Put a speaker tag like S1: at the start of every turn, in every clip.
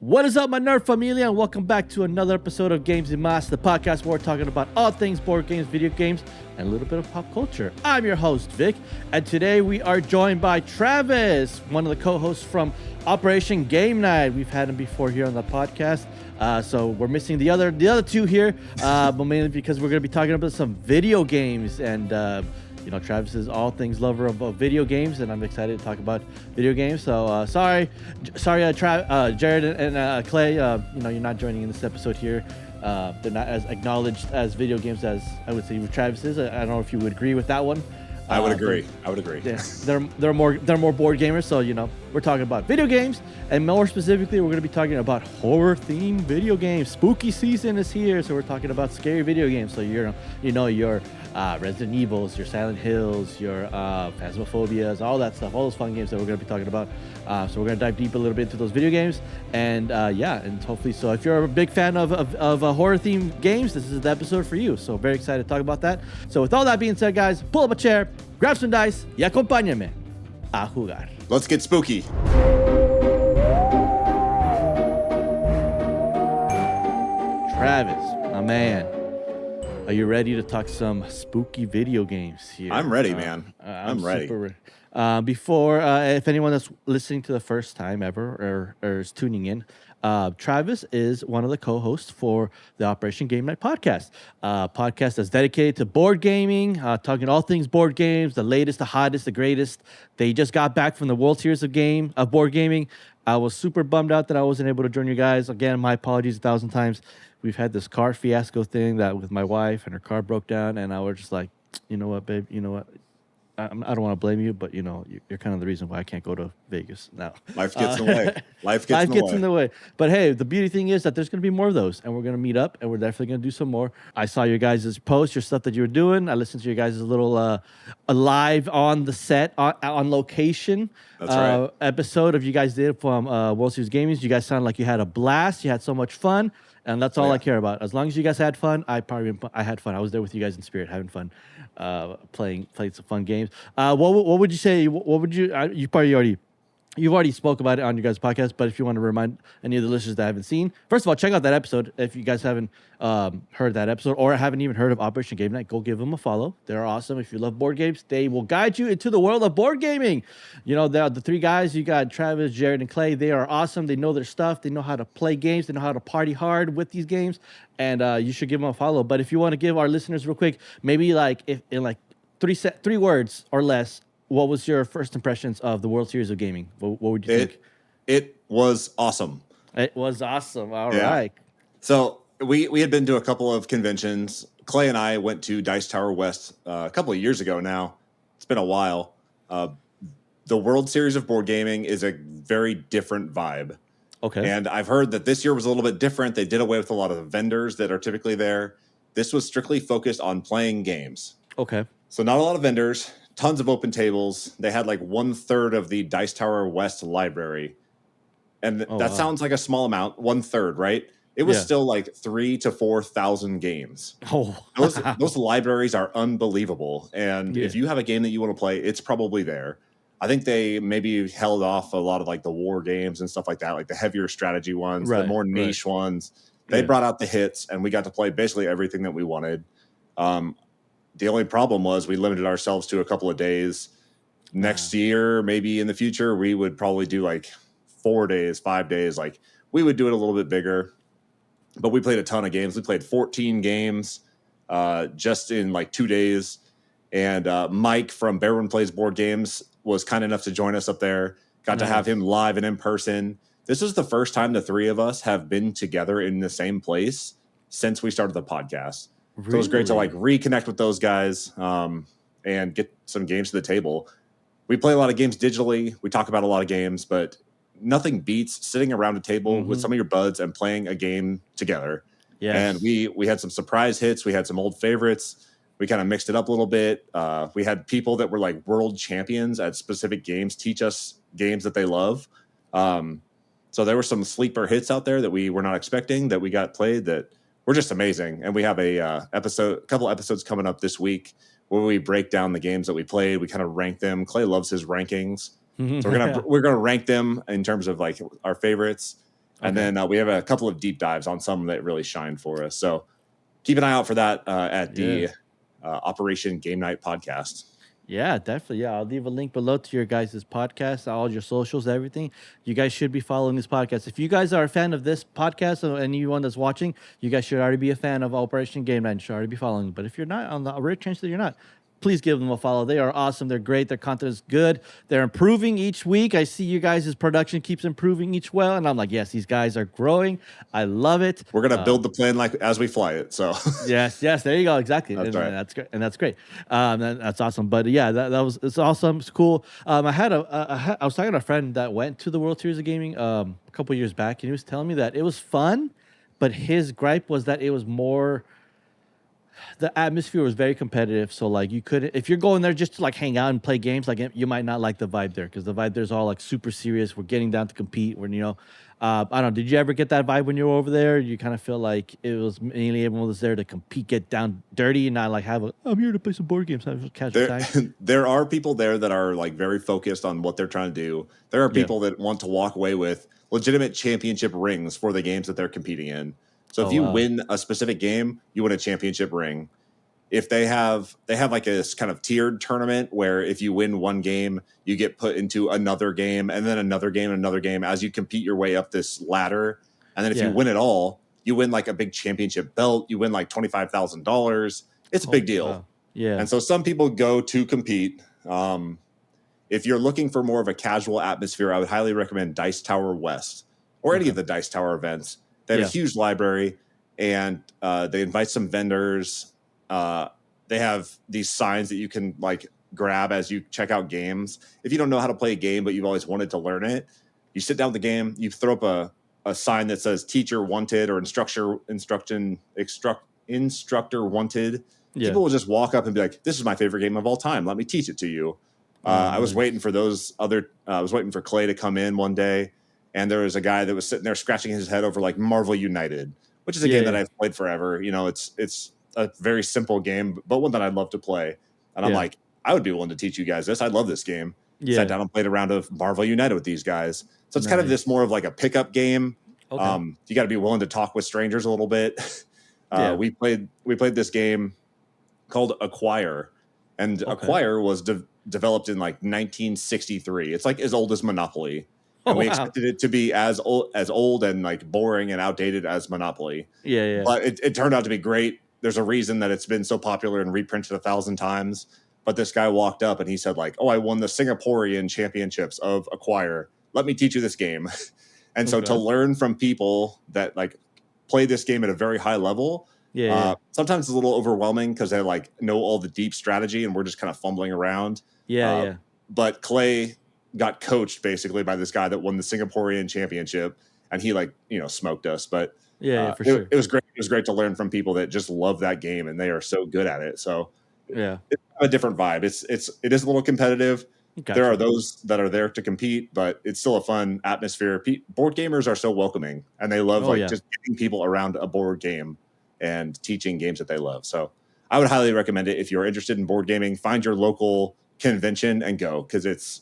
S1: What is up, my nerd familia, and welcome back to another episode of Games and Mas, the podcast where we're talking about all things board games, video games, and a little bit of pop culture. I'm your host, Vic, and today we are joined by Travis, one of the co-hosts from Operation Game Night. We've had him before here on the podcast, so we're missing the other two here, but mainly because we're going to be talking about some video games and. Travis is all things lover of video games, and I'm excited to talk about video games. So sorry, Jared and Clay. You're not joining in this episode here. They're not as acknowledged as video games as I would say Travis is. I don't know if you would agree with that one.
S2: I would agree.
S1: Yeah, they're more board gamers. So we're talking about video games, and more specifically, we're going to be talking about horror themed video games. Spooky season is here, so we're talking about scary video games. So your Resident Evils, your Silent Hills, your Phasmophobias, all that stuff, all those fun games that we're going to be talking about. So we're going to dive deep a little bit into those video games, and hopefully, so if you're a big fan of horror themed games, this is the episode for you. So very excited to talk about that. So with all that being said, guys, pull up a chair, grab some dice, y acompáñame a jugar.
S2: Let's get spooky.
S1: Travis, my man, are you ready to talk some spooky video games here?
S2: I'm ready, man. I'm ready.
S1: Before, if anyone that's listening to the first time ever or is tuning in, Travis is one of the co-hosts for the Operation Game Night podcast. Podcast that's dedicated to board gaming, talking all things board games, the latest, the hottest, the greatest. They just got back from the World Series of board gaming. I was super bummed out that I wasn't able to join you guys. Again, my apologies 1,000 times. We've had this car fiasco thing that with my wife, and her car broke down, and I was just like, you know what, babe, you know what? I don't want to blame you, but you're kind of the reason why I can't go to Vegas now.
S2: Life gets in the way. Life gets
S1: in the way. But hey, the beauty thing is that there's going to be more of those, and we're going to meet up, and we're definitely going to do some more. I saw your guys' posts, your stuff that you were doing. I listened to your guys' little live on the set, on location episode of you guys did from World Series Gaming. You guys sounded like you had a blast. You had so much fun. And that's all I care about. As long as you guys had fun, I had fun. I was there with you guys in spirit, having fun, playing some fun games. What would you say? What would you? You've already spoke about it on your guys' podcast, but if you want to remind any of the listeners that haven't seen, first of all, check out that episode. If you guys haven't heard that episode or haven't even heard of Operation Game Night, go give them a follow. They're awesome. If you love board games, they will guide you into the world of board gaming. The three guys, you got Travis, Jared, and Clay. They are awesome. They know their stuff. They know how to play games. They know how to party hard with these games, and you should give them a follow. But if you want to give our listeners real quick, maybe in 3 words or less, what was your first impressions of the World Series of Gaming? What would you think?
S2: It was awesome.
S1: It was awesome. All right.
S2: So we had been to a couple of conventions. Clay and I went to Dice Tower West a couple of years ago now. It's been a while. The World Series of Board Gaming is a very different vibe.
S1: Okay.
S2: And I've heard that this year was a little bit different. They did away with a lot of the vendors that are typically there. This was strictly focused on playing games.
S1: Okay.
S2: So not a lot of vendors. Tons of open tables. They had like 1/3 of the Dice Tower West library. And sounds like a small amount, 1/3, right? It was still like 3,000 to 4,000 games.
S1: Oh,
S2: those libraries are unbelievable. And if you have a game that you want to play, it's probably there. I think they maybe held off a lot of like the war games and stuff like that, like the heavier strategy ones, the more niche ones. They brought out the hits, and we got to play basically everything that we wanted. The only problem was we limited ourselves to a couple of days. Next year, maybe in the future, we would probably do like 4 days, 5 days. Like we would do it a little bit bigger. But we played a ton of games. We played 14 games just in like 2 days. And Mike from Bearman Plays Board Games was kind enough to join us up there. Got to have him live and in person. This is the first time the three of us have been together in the same place since we started the podcast. Really? So it was great to like reconnect with those guys and get some games to the table. We play a lot of games digitally. We talk about a lot of games, but nothing beats sitting around a table with some of your buds and playing a game together. Yes. And we had some surprise hits. We had some old favorites. We kind of mixed it up a little bit. We had people that were like world champions at specific games teach us games that they love. So there were some sleeper hits out there that we were not expecting that we got played that were just amazing. And we have a couple episodes coming up this week where we break down the games that we played. We kind of rank them. Clay loves his rankings. So we're gonna rank them in terms of like our favorites. And then we have a couple of deep dives on some that really shine for us. So keep an eye out for that at the Operation Game Night podcast.
S1: Yeah, definitely. Yeah, I'll leave a link below to your guys' podcast, all your socials, everything. You guys should be following this podcast. If you guys are a fan of this podcast or anyone that's watching, you guys should already be a fan of Operation Game Night and should already be following. But if you're not, on the rare chance that you're not, please give them a follow. They are awesome. They're great. Their content is good. They're improving each week. I see you guys' production keeps improving each well, and I'm like, yes, these guys are growing. I love it.
S2: We're gonna build the plane like as we fly it. So
S1: yes, there you go. Exactly.
S2: That's right.
S1: That's great. And that's great. That's awesome. But yeah, it's awesome. It's cool. I was talking to a friend that went to the World Series of Gaming a couple years back, and he was telling me that it was fun, but his gripe was that it was more. The atmosphere was very competitive, so like you couldn't, if you're going there just to like hang out and play games, like you might not like the vibe there because the vibe there's all like super serious. We're getting down to compete. When I don't know. Did you ever get that vibe when you were over there? You kind of feel like it was mainly everyone was there to compete, get down dirty, and not like I'm here to play some board games, have a casual time.
S2: There are people there that are like very focused on what they're trying to do. There are people that want to walk away with legitimate championship rings for the games that they're competing in. So if you win a specific game, you win a championship ring. If they have like this kind of tiered tournament where if you win one game, you get put into another game and then another game and another game as you compete your way up this ladder. And then if you win it all, you win like a big championship belt. You win like $25,000. It's a big deal.
S1: Wow. Yeah.
S2: And so some people go to compete. If you're looking for more of a casual atmosphere, I would highly recommend Dice Tower West or any of the Dice Tower events. They have a huge library, and they invite some vendors. They have these signs that you can like grab as you check out games. If you don't know how to play a game, but you've always wanted to learn it, you sit down with the game, you throw up a sign that says teacher wanted or instructor wanted. Yeah. People will just walk up and be like, this is my favorite game of all time. Let me teach it to you. I was waiting for I was waiting for Clay to come in one day. And there was a guy that was sitting there scratching his head over like Marvel United, which is a game that I've played forever. It's a very simple game, but one that I'd love to play. And I'm like, I would be willing to teach you guys this. I love this game. Sat down and played a round of Marvel United with these guys. So it's kind of this more of like a pickup game. Okay. You got to be willing to talk with strangers a little bit. We played this game called Acquire, and Acquire was developed in like 1963. It's like as old as Monopoly. And we expected it to be as old and like boring and outdated as Monopoly. Yeah. But it turned out to be great. There's a reason that it's been so popular and reprinted 1,000 times. But this guy walked up and he said like, I won the Singaporean championships of Acquire. Let me teach you this game. And so to learn from people that like play this game at a very high level, sometimes it's a little overwhelming because they like know all the deep strategy and we're just kind of fumbling around. But Clay got coached basically by this guy that won the Singaporean championship, and he smoked us. But
S1: for sure,
S2: it was great. It was great to learn from people that just love that game and they are so good at it. So it's a different vibe. It is a little competitive. Gotcha. There are those that are there to compete, but it's still a fun atmosphere. Board gamers are so welcoming, and they love just getting people around a board game and teaching games that they love. So I would highly recommend it if you're interested in board gaming. Find your local convention and go, because it's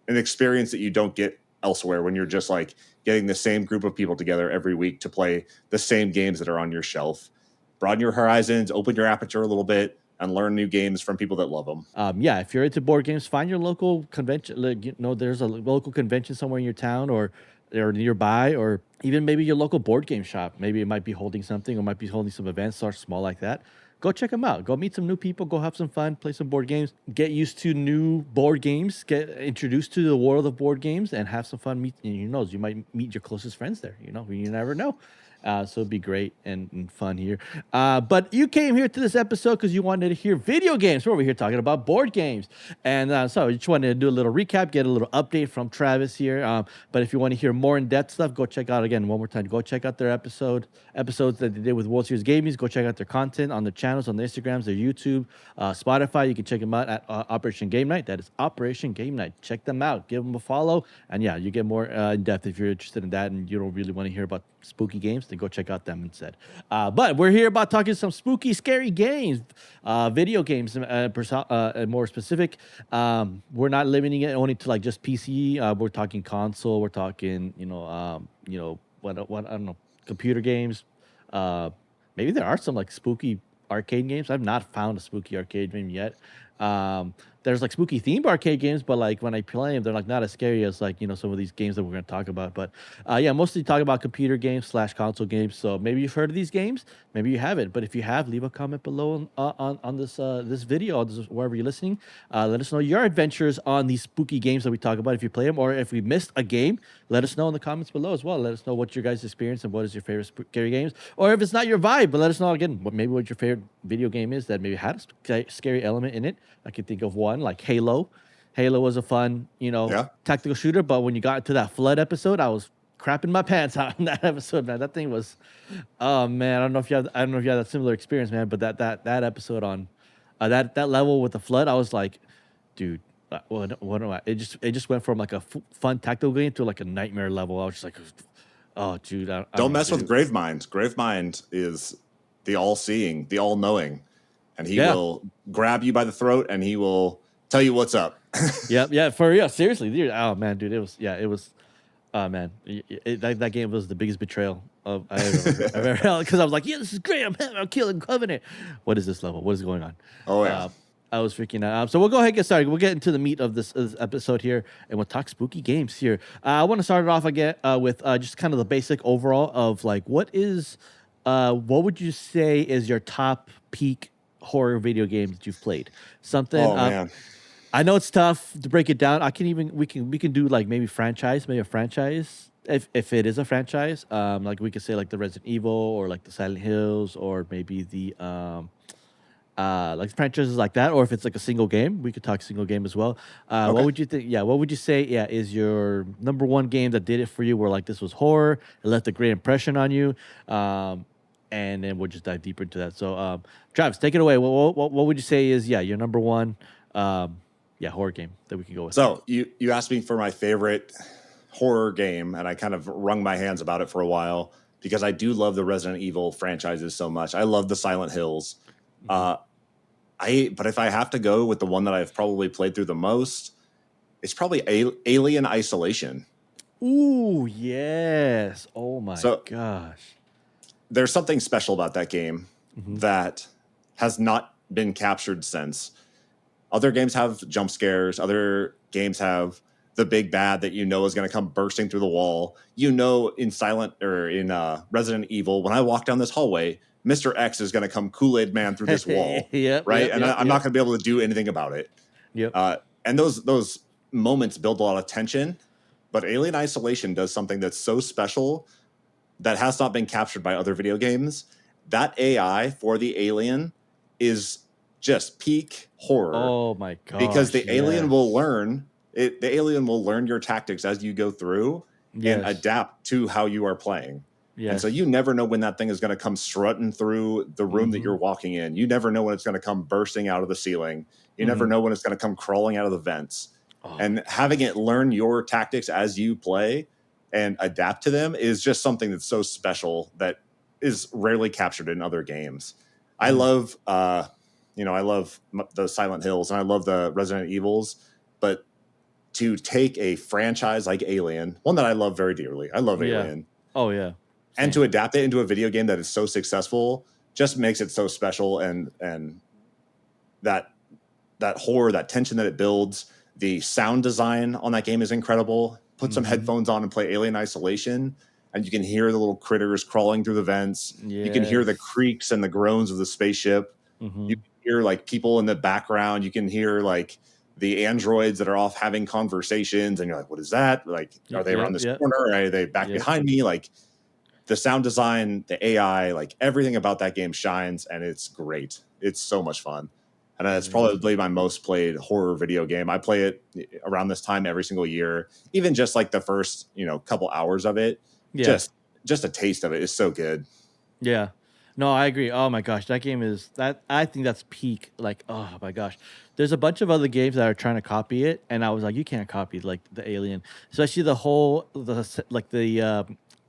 S2: an experience that you don't get elsewhere when you're just like getting the same group of people together every week to play the same games that are on your shelf. Broaden your horizons, open your aperture a little bit, and learn new games from people that love them.
S1: If you're into board games, find your local convention. There's a local convention somewhere in your town or nearby, or even maybe your local board game shop. Maybe it might be holding something or might be holding some events that are small like that. Go check them out. Go meet some new people. Go have some fun. Play some board games. Get used to new board games. Get introduced to the world of board games and have some fun. You might meet your closest friends there. You never know. So it'd be great and fun here. But you came here to this episode because you wanted to hear video games. We're over here talking about board games. And so I just wanted to do a little recap, get a little update from Travis here. But if you want to hear more in-depth stuff, go check out, again, one more time, go check out their episodes that they did with World Series Gaming. Go check out their content on their channels, on their Instagrams, their YouTube, Spotify. You can check them out at Operation Game Night. That is Operation Game Night. Check them out. Give them a follow. And you get more in-depth if you're interested in that and you don't really want to hear about spooky games. definitely go check out them instead. But we're here about talking some spooky, scary games, video games, more specific. We're not limiting it only to like just PC. We're talking console. We're talking, what I don't know, computer games. Maybe there are some like spooky arcade games. I've not found a spooky arcade game yet. There's like spooky themed arcade games, but like when I play them, they're like not as scary as like some of these games that we're going to talk about. But yeah, mostly talk about computer games / console games. So maybe you've heard of these games, maybe you haven't. But if you have, leave a comment below on this video, wherever you're listening. Let us know your adventures on these spooky games that we talk about if you play them, or if we missed a game. Let us know in the comments below as well. Let us know what your guys' experience and what is your favorite scary games, or if it's not your vibe. But let us know again what your favorite video game is that maybe had a scary element in it. I can think of one like Halo. Halo was a fun, tactical shooter. But when you got to that flood episode, I was crapping my pants out in that episode, man. That thing was, oh man, I don't know if you have that similar experience, man. But that episode on that level with the flood, I was like, dude, what am I? It just went from like a fun tactical game to like a nightmare level. I was just like, oh, dude,
S2: don't mess with Gravemind. Gravemind is the all-seeing, the all-knowing, and he will grab you by the throat and he will tell you what's up.
S1: Yeah, for real, seriously, dude. Oh man, dude, it was. Oh man, that game was the biggest betrayal I've ever held, because I was like, yeah, this is great. I'm killing Covenant. What is this level? What is going on?
S2: Oh yeah.
S1: I was freaking out. So we'll go ahead and get started. We'll get into the meat of this episode here, and we'll talk spooky games here. I want to start it off again with just kind of the basic overall of like what would you say is your top peak horror video game that you've played? Something.
S2: Oh man.
S1: I know it's tough to break it down. We can do like maybe a franchise if it is a franchise. Like we could say like the Resident Evil or like the Silent Hills, or maybe the like franchises like that, or if it's like a single game, we could talk single game as well.
S2: Okay.
S1: What would you think? Yeah, what would you say? Yeah, is your number one game that did it for you? Where like this was horror, it left a great impression on you, and then we'll just dive deeper into that. So, Travis, take it away. What would you say is your number one, horror game that we can go with?
S2: So you asked me for my favorite horror game, and I kind of wrung my hands about it for a while because I do love the Resident Evil franchises so much. I love the Silent Hills. But if I have to go with the one that I've probably played through the most, it's probably Alien Isolation.
S1: Ooh, yes. Oh my gosh.
S2: There's something special about that game that has not been captured since. Other games have jump scares. Other games have the big bad that is going to come bursting through the wall. In Resident Evil, when I walk down this hallway, Mr. X is going to come Kool-Aid Man through this wall, right? I'm not going to be able to do anything about it.
S1: Yep.
S2: And those moments build a lot of tension. But Alien Isolation does something that's so special that has not been captured by other video games. That AI for the alien is just peak horror.
S1: Oh my god!
S2: Because the alien will learn it. The alien will learn your tactics as you go through and adapt to how you are playing. Yes. And so you never know when that thing is going to come strutting through the room that you're walking in. You never know when it's going to come bursting out of the ceiling. You never know when it's going to come crawling out of the vents. Oh. And having it learn your tactics as you play and adapt to them is just something that's so special that is rarely captured in other games. I love, I love the Silent Hills and I love the Resident Evils, but to take a franchise like Alien, one that I love very dearly, I love Alien.
S1: Oh yeah.
S2: And to adapt it into a video game that is so successful just makes it so special, and that horror, that tension that it builds, the sound design on that game is incredible. Put some headphones on and play Alien Isolation, and you can hear the little critters crawling through the vents. Yes. You can hear the creaks and the groans of the spaceship. You can hear like people in the background. You can hear like the androids that are off having conversations, and you're like, what is that? Like, are they around this corner? Are they back behind me? Like, the sound design, the AI, like everything about that game shines, and it's great. It's so much fun. And it's probably my most played horror video game. I play it around this time every single year, even just like the first, couple hours of it. Yeah. Just a taste of it is so good.
S1: Yeah. No, I agree. Oh my gosh, that game is that. I think that's peak. Like, oh my gosh, there's a bunch of other games that are trying to copy it, and I was like, you can't copy like the Alien, especially the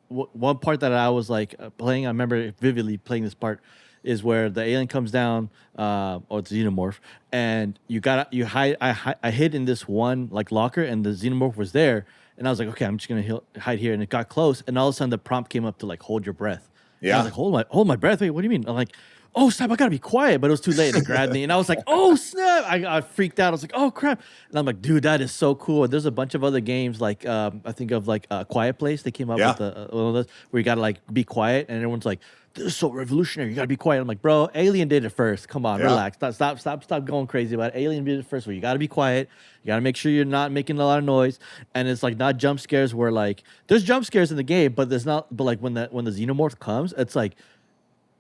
S1: one part that I was like playing. I remember vividly playing this part is where the alien comes down, or the xenomorph, and you hide. I hid in this one like locker, and the xenomorph was there, and I was like, okay, I'm just gonna hide here, and it got close, and all of a sudden the prompt came up to like hold your breath. And I was
S2: Yeah.
S1: like, hold my breath. Wait, what do you mean? I'm like, oh snap, I gotta be quiet, but it was too late. And it grabbed me, and I was like, oh snap, I freaked out. I was like, oh crap, and I'm like, dude, that is so cool. And there's a bunch of other games like I think of like Quiet Place. They came up
S2: Yeah.
S1: with one of those where you gotta like be quiet, and everyone's like, this is so revolutionary. You gotta be quiet. I'm like, bro, Alien did it first. Come on,
S2: Yeah.
S1: relax. Stop going crazy about it. Alien did it first. Where you gotta be quiet. You gotta make sure you're not making a lot of noise. And it's like not jump scares where like there's jump scares in the game, but there's not. But like when the xenomorph comes, it's like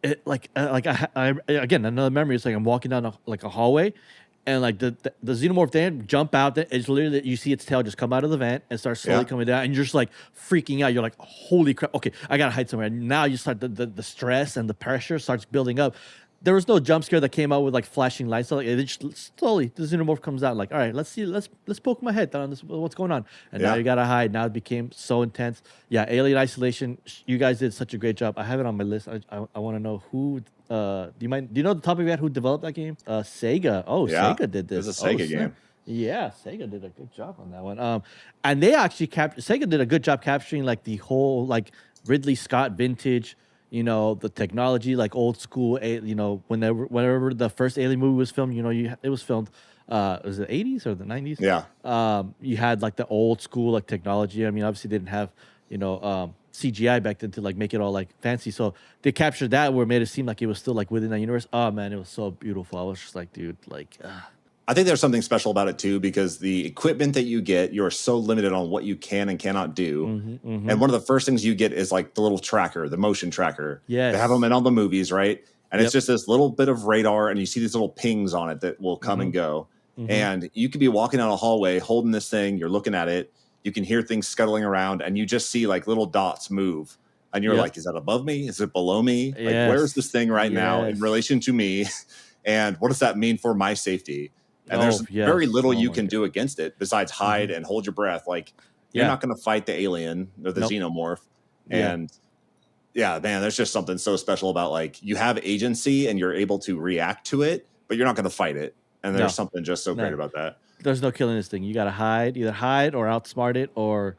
S1: I again another memory. It's like I'm walking down like a hallway, and like the xenomorph then jump out. That it's literally you see its tail just come out of the vent and start slowly coming down, and you're just like freaking out. You're like, holy crap! Okay, I gotta hide somewhere. Now you start the stress and the pressure starts building up. There was no jump scare that came out with like flashing lights. So like it just slowly the xenomorph comes out. Like, all right, let's poke my head down. This what's going on. And now you gotta hide. Now it became so intense. Yeah, Alien Isolation. You guys did such a great job. I have it on my list. I want to know who. Do you know the top of your head who developed that game? Sega. Oh,
S2: Yeah.
S1: Sega did this.
S2: It's a Sega game.
S1: Yeah, Sega did a good job on that one. And they actually Sega did a good job capturing like the whole like Ridley Scott vintage. You know, the technology, like old school. You know, whenever the first Alien movie was filmed, you know, it was filmed. Was it 80s or the 90s?
S2: Yeah.
S1: You had like the old school like technology. I mean, obviously they didn't have CGI back then to like make it all like fancy. So they captured that where it made it seem like it was still like within that universe. Oh man, it was so beautiful. I was just like, dude, like.
S2: I think there's something special about it too, because the equipment that you get, you're so limited on what you can and cannot do. And one of the first things you get is like the little tracker, the motion tracker.
S1: Yes.
S2: They have them in all the movies, right? And it's just this little bit of radar, and you see these little pings on it that will come and go. And you could be walking down a hallway holding this thing, you're looking at it, you can hear things scuttling around, and you just see like little dots move. And you're like, is that above me? Is it below me? Like, where's this thing right now in relation to me? And what does that mean for my safety? And there's very little you can do against it besides hide and hold your breath. Like, you're not going to fight the alien or the xenomorph. And man, there's just something so special about like you have agency and you're able to react to it, but you're not going to fight it. And there's something just so great about that.
S1: There's no killing this thing. You got to either hide or outsmart it or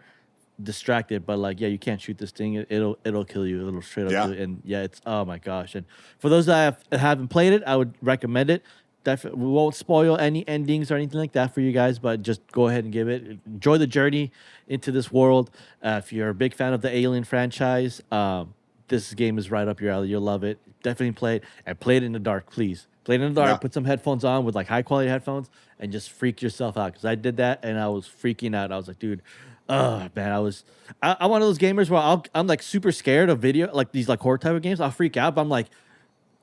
S1: distract it. But like, you can't shoot this thing. It'll kill you. It'll straight up kill you. And it's, oh my gosh. And for those that haven't played it, I would recommend it. We won't spoil any endings or anything like that for you guys, but just go ahead and give it. Enjoy the journey into this world. If you're a big fan of the Alien franchise, this game is right up your alley. You'll love it. Definitely play it, and play it in the dark, please. Play it in the dark. Put some headphones on with like high quality headphones, and just freak yourself out. Because I did that, and I was freaking out. I was like, dude, oh man, I'm one of those gamers where I'm like super scared of video, like these like horror type of games. I'll freak out, but I'm like,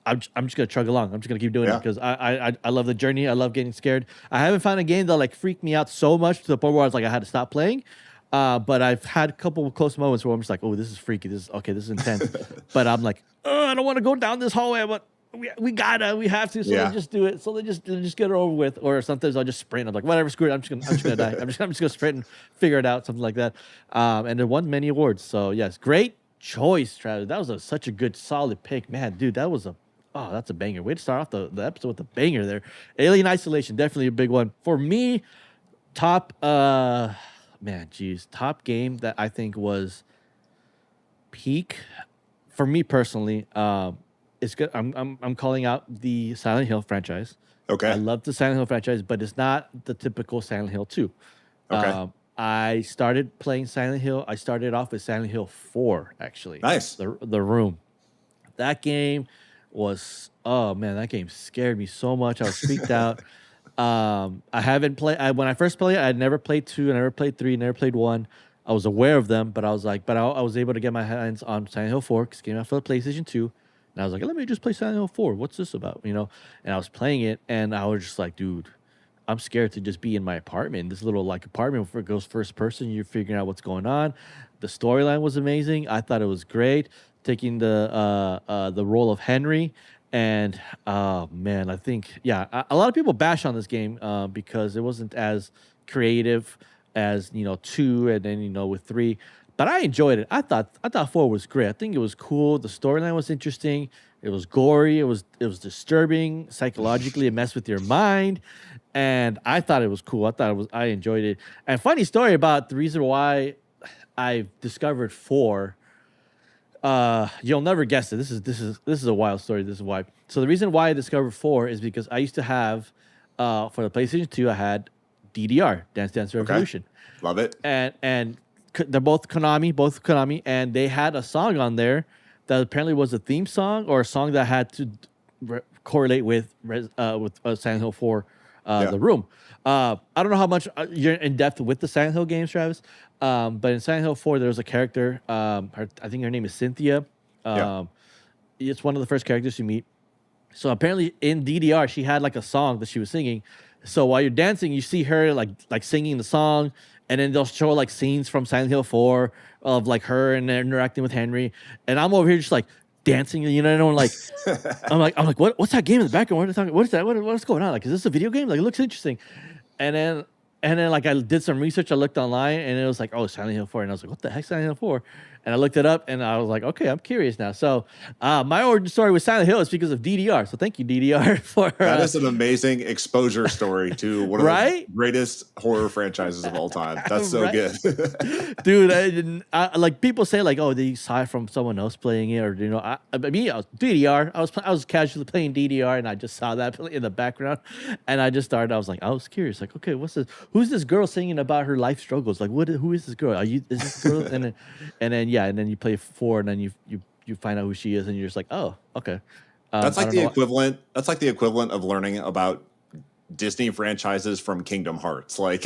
S1: I'm just gonna chug along. I'm just gonna keep doing it because I love the journey. I love getting scared. I haven't found a game that like freaked me out so much to the point where I was like I had to stop playing. But I've had a couple of close moments where I'm just like, oh, this is freaky. This is intense. But I'm like, oh, I don't want to go down this hallway. But we have to. So they just do it. So they just get it over with. Or sometimes I'll just sprint. I'm like, whatever, screw it. I'm just gonna die. I'm just gonna sprint and figure it out, something like that. And it won many awards. So yes, great choice, Travis. That was such a good, solid pick, man, dude. That's a banger. Way to start off the episode with a banger there. Alien Isolation, definitely a big one. For me, top game that I think was peak for me personally, it's good. I'm calling out the Silent Hill franchise.
S2: Okay.
S1: I love the Silent Hill franchise, but it's not the typical Silent Hill 2.
S2: Okay.
S1: I started playing Silent Hill. I started off with Silent Hill 4, actually.
S2: Nice.
S1: The Room. That game was, that game scared me so much. I was freaked out. I haven't played. When I first played it, I had never played 2, I never played 3, never played 1. I was aware of them, but I was like, I was able to get my hands on Silent Hill 4 because it came out for the PlayStation 2. And I was like, let me just play Silent Hill 4. What's this about? And I was playing it, and I was just like, dude, I'm scared to just be in my apartment. This little like apartment where it goes first person. You're figuring out what's going on. The storyline was amazing. I thought it was great. Taking the role of Henry, and I think a lot of people bash on this game because it wasn't as creative as 2, and then with 3. But I enjoyed it. I thought 4 was great. I think it was cool. The storyline was interesting. It was gory. It was disturbing psychologically. It messed with your mind, and I thought it was cool. I enjoyed it. And funny story about the reason why I discovered 4. You'll never guess it. This is a wild story. This is why. So the reason why I discovered 4 is because I used to have, for the PlayStation 2, I had DDR, Dance Dance Revolution.
S2: Love it.
S1: And they're both Konami, and they had a song on there that apparently was a theme song or a song that had to correlate with Silent Hill 4, the room. I don't know how much you're in depth with the Silent Hill games, Travis, but in Silent Hill 4, there was a character. I think her name is Cynthia. It's one of the first characters you meet. So apparently in DDR, she had like a song that she was singing. So while you're dancing, you see her like singing the song, and then they'll show like scenes from Silent Hill 4 of like her and interacting with Henry. And I'm over here just like dancing, you know, and like I'm like, what's that game in the background? What are they talking? What is that? What's going on? Like, is this a video game? Like, it looks interesting. And then like I did some research. I looked online, and it was like, oh, Silent Hill 4. And I was like, what the heck, Silent Hill 4? And I looked it up, and I was like, okay, I'm curious now. So my origin story with Silent Hill is because of DDR. So thank you, DDR, for
S2: that is an amazing exposure story to one of the greatest horror franchises of all time. That's so good,
S1: dude. Like people say, like, oh, they saw it from someone else playing it, or I was DDR. I was casually playing DDR, and I just saw that in the background, and I just started. I was like, I was curious, like, okay, what's this? Who's this girl singing about her life struggles? Like, who is this girl? Is this girl? And then you play 4, and then you find out who she is, and you're just like, oh, okay.
S2: That's like the equivalent. That's like the equivalent of learning about Disney franchises from Kingdom Hearts. Like,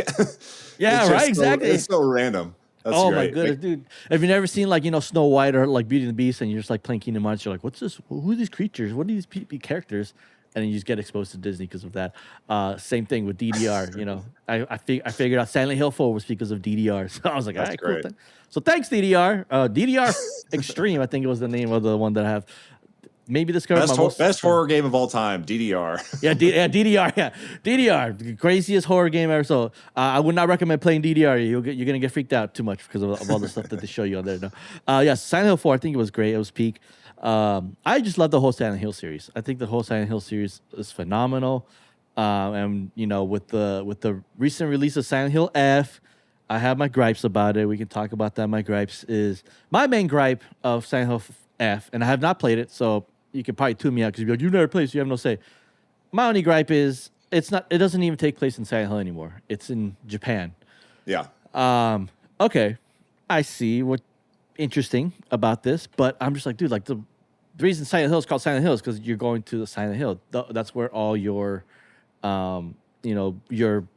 S1: yeah, right, exactly.
S2: It's so random. That's
S1: great.
S2: My
S1: goodness, dude! Have you never seen like Snow White or like Beauty and the Beast, and you're just like playing Kingdom Hearts? You're like, what's this? Who are these creatures? What are these characters? And then you just get exposed to Disney because of that. Same thing with DDR. I figured out Silent Hill 4 was because of DDR. So I was like, all right, cool. So thanks, DDR. DDR Extreme, I think it was the name of the one that I have. Maybe discovered
S2: best horror game of all time, DDR.
S1: DDR. Yeah, DDR, the craziest horror game ever. So I would not recommend playing DDR. You're gonna get freaked out too much because of all the stuff that they show you on there. No, Silent Hill 4. I think it was great. It was peak. I just love the whole Silent Hill series. I think the whole Silent Hill series is phenomenal. And with the recent release of Silent Hill F, I have my gripes about it. We can talk about that. My main gripe of Silent Hill F, and I have not played it, so you can probably tune me out because you're like, you never played, so you have no say. My only gripe is it doesn't even take place in Silent Hill anymore. It's in Japan.
S2: Yeah.
S1: Okay. I see what interesting about this, but I'm just like, dude, like the reason Silent Hill is called Silent Hill is because you're going to the Silent Hill. That's where all your your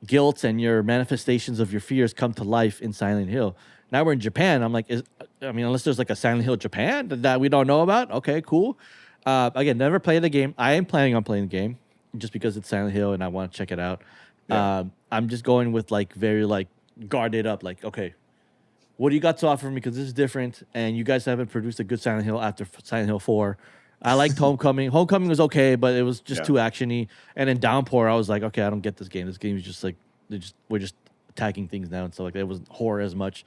S1: guilt and your manifestations of your fears come to life in Silent Hill. Now we're in Japan. I'm like, unless there's like a Silent Hill Japan that we don't know about. Okay, cool. Again, never played the game. I am planning on playing the game just because it's Silent Hill and I want to check it out. Yeah. I'm just going with like very like guarded up. Like, okay, what do you got to offer me? Because this is different, and you guys haven't produced a good Silent Hill after Silent Hill 4. I liked Homecoming. Homecoming was okay, but it was just too actiony. And then Downpour, I was like, okay, I don't get this game. This game is just like we're just attacking things now, and so like it wasn't horror as much.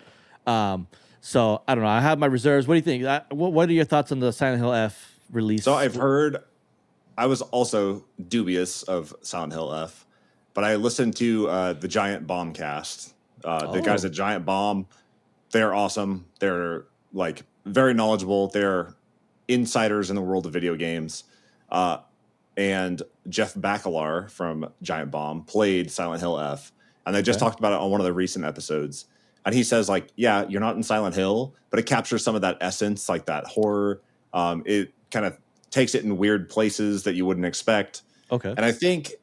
S1: So I don't know. I have my reserves. What do you think? What are your thoughts on the Silent Hill F release?
S2: So I've heard. I was also dubious of Silent Hill F, but I listened to the Giant Bomb cast. The guys at Giant Bomb, they're awesome. They're like very knowledgeable. They're insiders in the world of video games. And Jeff Bakalar from Giant Bomb played Silent Hill F, and they just talked about it on one of the recent episodes. And he says, like, yeah, you're not in Silent Hill, but it captures some of that essence, like that horror. It kind of takes it in weird places that you wouldn't expect.
S1: Okay.
S2: And I think,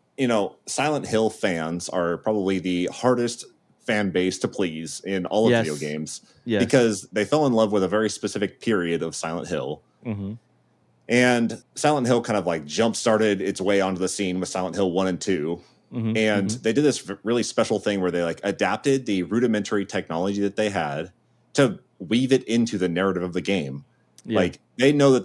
S2: Silent Hill fans are probably the hardest fan base to please in all of video games because they fell in love with a very specific period of Silent Hill.
S1: Mm-hmm.
S2: And Silent Hill kind of like jump-started its way onto the scene with Silent Hill 1 and 2. Mm-hmm, and they did this really special thing where they like adapted the rudimentary technology that they had to weave it into the narrative of the game.
S1: Yeah.
S2: Like they know that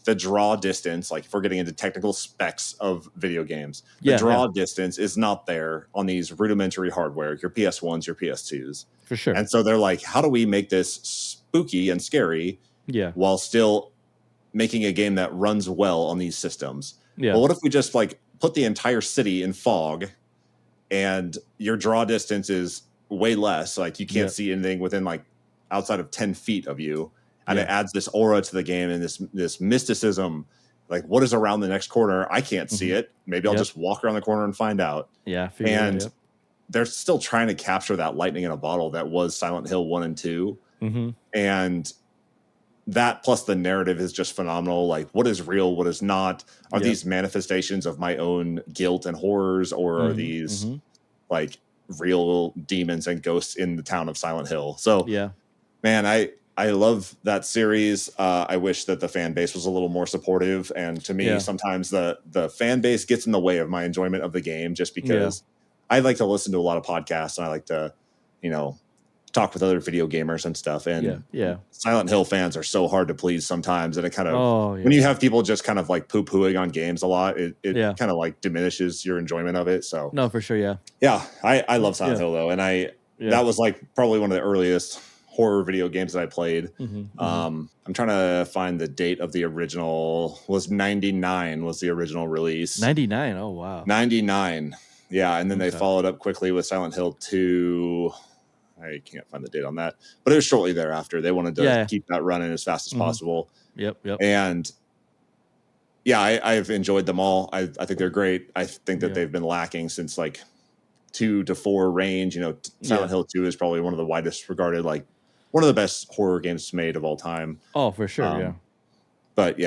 S2: the draw distance, like if we're getting into technical specs of video games, the draw distance is not there on these rudimentary hardware, your PS1s, your PS2s.
S1: For sure.
S2: And so they're like, how do we make this spooky and scary while still making a game that runs well on these systems?
S1: Yeah.
S2: Well, what if we just like put the entire city in fog and your draw distance is way less? Like you can't see anything within like outside of 10 feet of you. And it adds this aura to the game and this mysticism. Like what is around the next corner? I can't see it. Maybe I'll just walk around the corner and find out.
S1: Yeah.
S2: And they're still trying to capture that lightning in a bottle that was Silent Hill 1 and 2. And that plus the narrative is just phenomenal. Like what is real, what is not? Are these manifestations of my own guilt and horrors, or are these like real demons and ghosts in the town of Silent Hill? So man, I love that series. I wish that the fan base was a little more supportive. And to me, sometimes the fan base gets in the way of my enjoyment of the game, just because I like to listen to a lot of podcasts and I like to, talk with other video gamers and stuff. And Silent Hill fans are so hard to please sometimes. And it kind of, when you have people just kind of like poo-pooing on games a lot, it kind of like diminishes your enjoyment of it. So
S1: no, for sure.
S2: I love Silent Hill though. And that was like probably one of the earliest horror video games that I played. I'm trying to find the date of the original. Was 99 was the original release.
S1: 99. Oh wow.
S2: 99. Yeah, and then they followed up quickly with Silent Hill 2. I can't find the date on that, but it was shortly thereafter. They wanted to keep that running as fast as possible.
S1: Yep.
S2: And I've enjoyed them all. I think they're great. I think that they've been lacking since like 2 to 4 range. Silent Hill 2 is probably one of the widest regarded, like one of the best horror games made of all time.
S1: Oh, for sure.
S2: But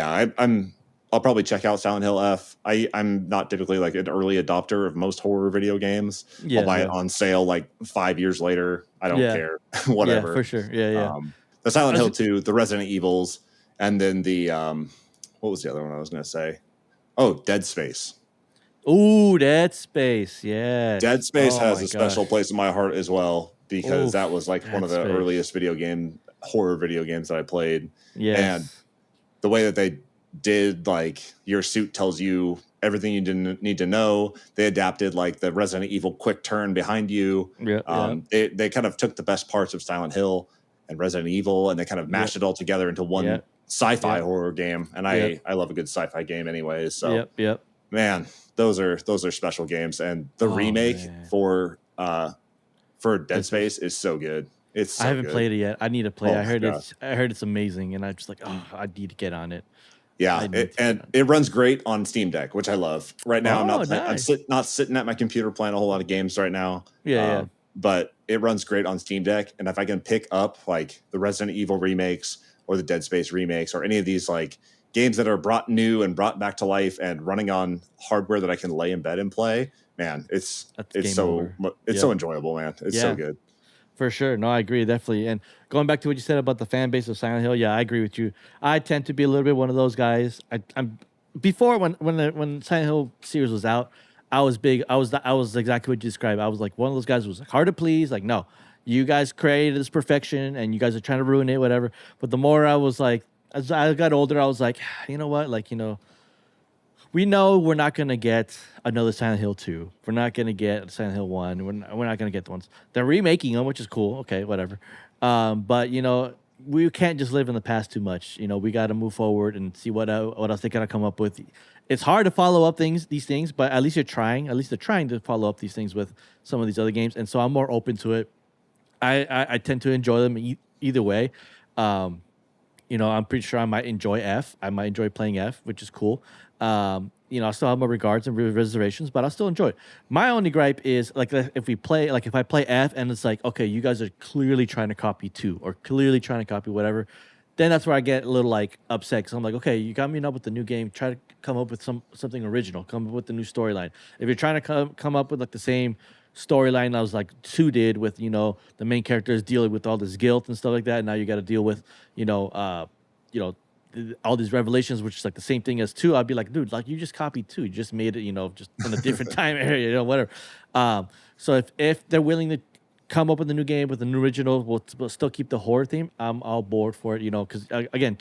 S2: I'll probably check out Silent Hill F. I'm not typically like an early adopter of most horror video games. I'll buy it on sale like 5 years later. I don't care. Whatever.
S1: Yeah, for sure.
S2: The Silent Hill 2, the Resident Evils, and then the what was the other one I was going to say? Oh, Dead Space.
S1: Ooh, Dead Space. Yeah.
S2: Dead Space has a special place in my heart as well, because that was like one of the earliest horror video games that I played. And the way that they did, like, your suit tells you everything you didn't need to know. They adapted like the Resident Evil quick turn behind you. They kind of took the best parts of Silent Hill and Resident Evil, and they kind of mashed it all together into one sci-fi horror game. And I love a good sci-fi game anyways. So man, those are special games. And the remake for Dead Space is so good. I
S1: haven't played it yet. I need to play. I heard it's amazing, and I'm just like, I need to get on it.
S2: Yeah, it runs great on Steam Deck, which I love. Right now, I'm not sitting at my computer playing a whole lot of games right now. But it runs great on Steam Deck, and if I can pick up like the Resident Evil remakes or the Dead Space remakes or any of these like games that are brought new and brought back to life and running on hardware that I can lay in bed and play, man, it's so enjoyable, man. It's so good.
S1: For sure. No, I agree, definitely. And going back to what you said about the fan base of Silent Hill, I agree with you. I tend to be a little bit one of those guys. I'm before when Silent Hill series was out, I was big. I was exactly what you described. I was like one of those guys who was like hard to please. Like, no, you guys created this perfection, and you guys are trying to ruin it, whatever. But the more I was like, as I got older, I was like, you know what, like, we know we're not going to get another Silent Hill 2. We're not going to get Silent Hill 1. We're not going to get the ones. They're remaking them, which is cool. Okay, whatever. But, we can't just live in the past too much. We got to move forward and see what else they got to come up with. It's hard to follow up these things, but at least you're trying. At least they're trying to follow up these things with some of these other games. And so I'm more open to it. I tend to enjoy them either way. I'm pretty sure I might enjoy F. I might enjoy playing F, which is cool. I still have my regards and reservations, but I'll still enjoy it. My only gripe is like if I play F and it's like, okay, you guys are clearly trying to copy 2 or clearly trying to copy whatever, then that's where I get a little like upset, because I'm like, okay, you got me up with the new game. Try to come up with something original. Come up with the new storyline. If you're trying to come up with like the same storyline I was like 2 did with the main characters dealing with all this guilt and stuff like that, and now you got to deal with all these revelations, which is like the same thing as 2, I'd be like, dude, like you just copied 2, you just made it, just in a different time area, whatever. So if they're willing to come up with a new game with an original, we'll still keep the horror theme. I'm all board for it, because again,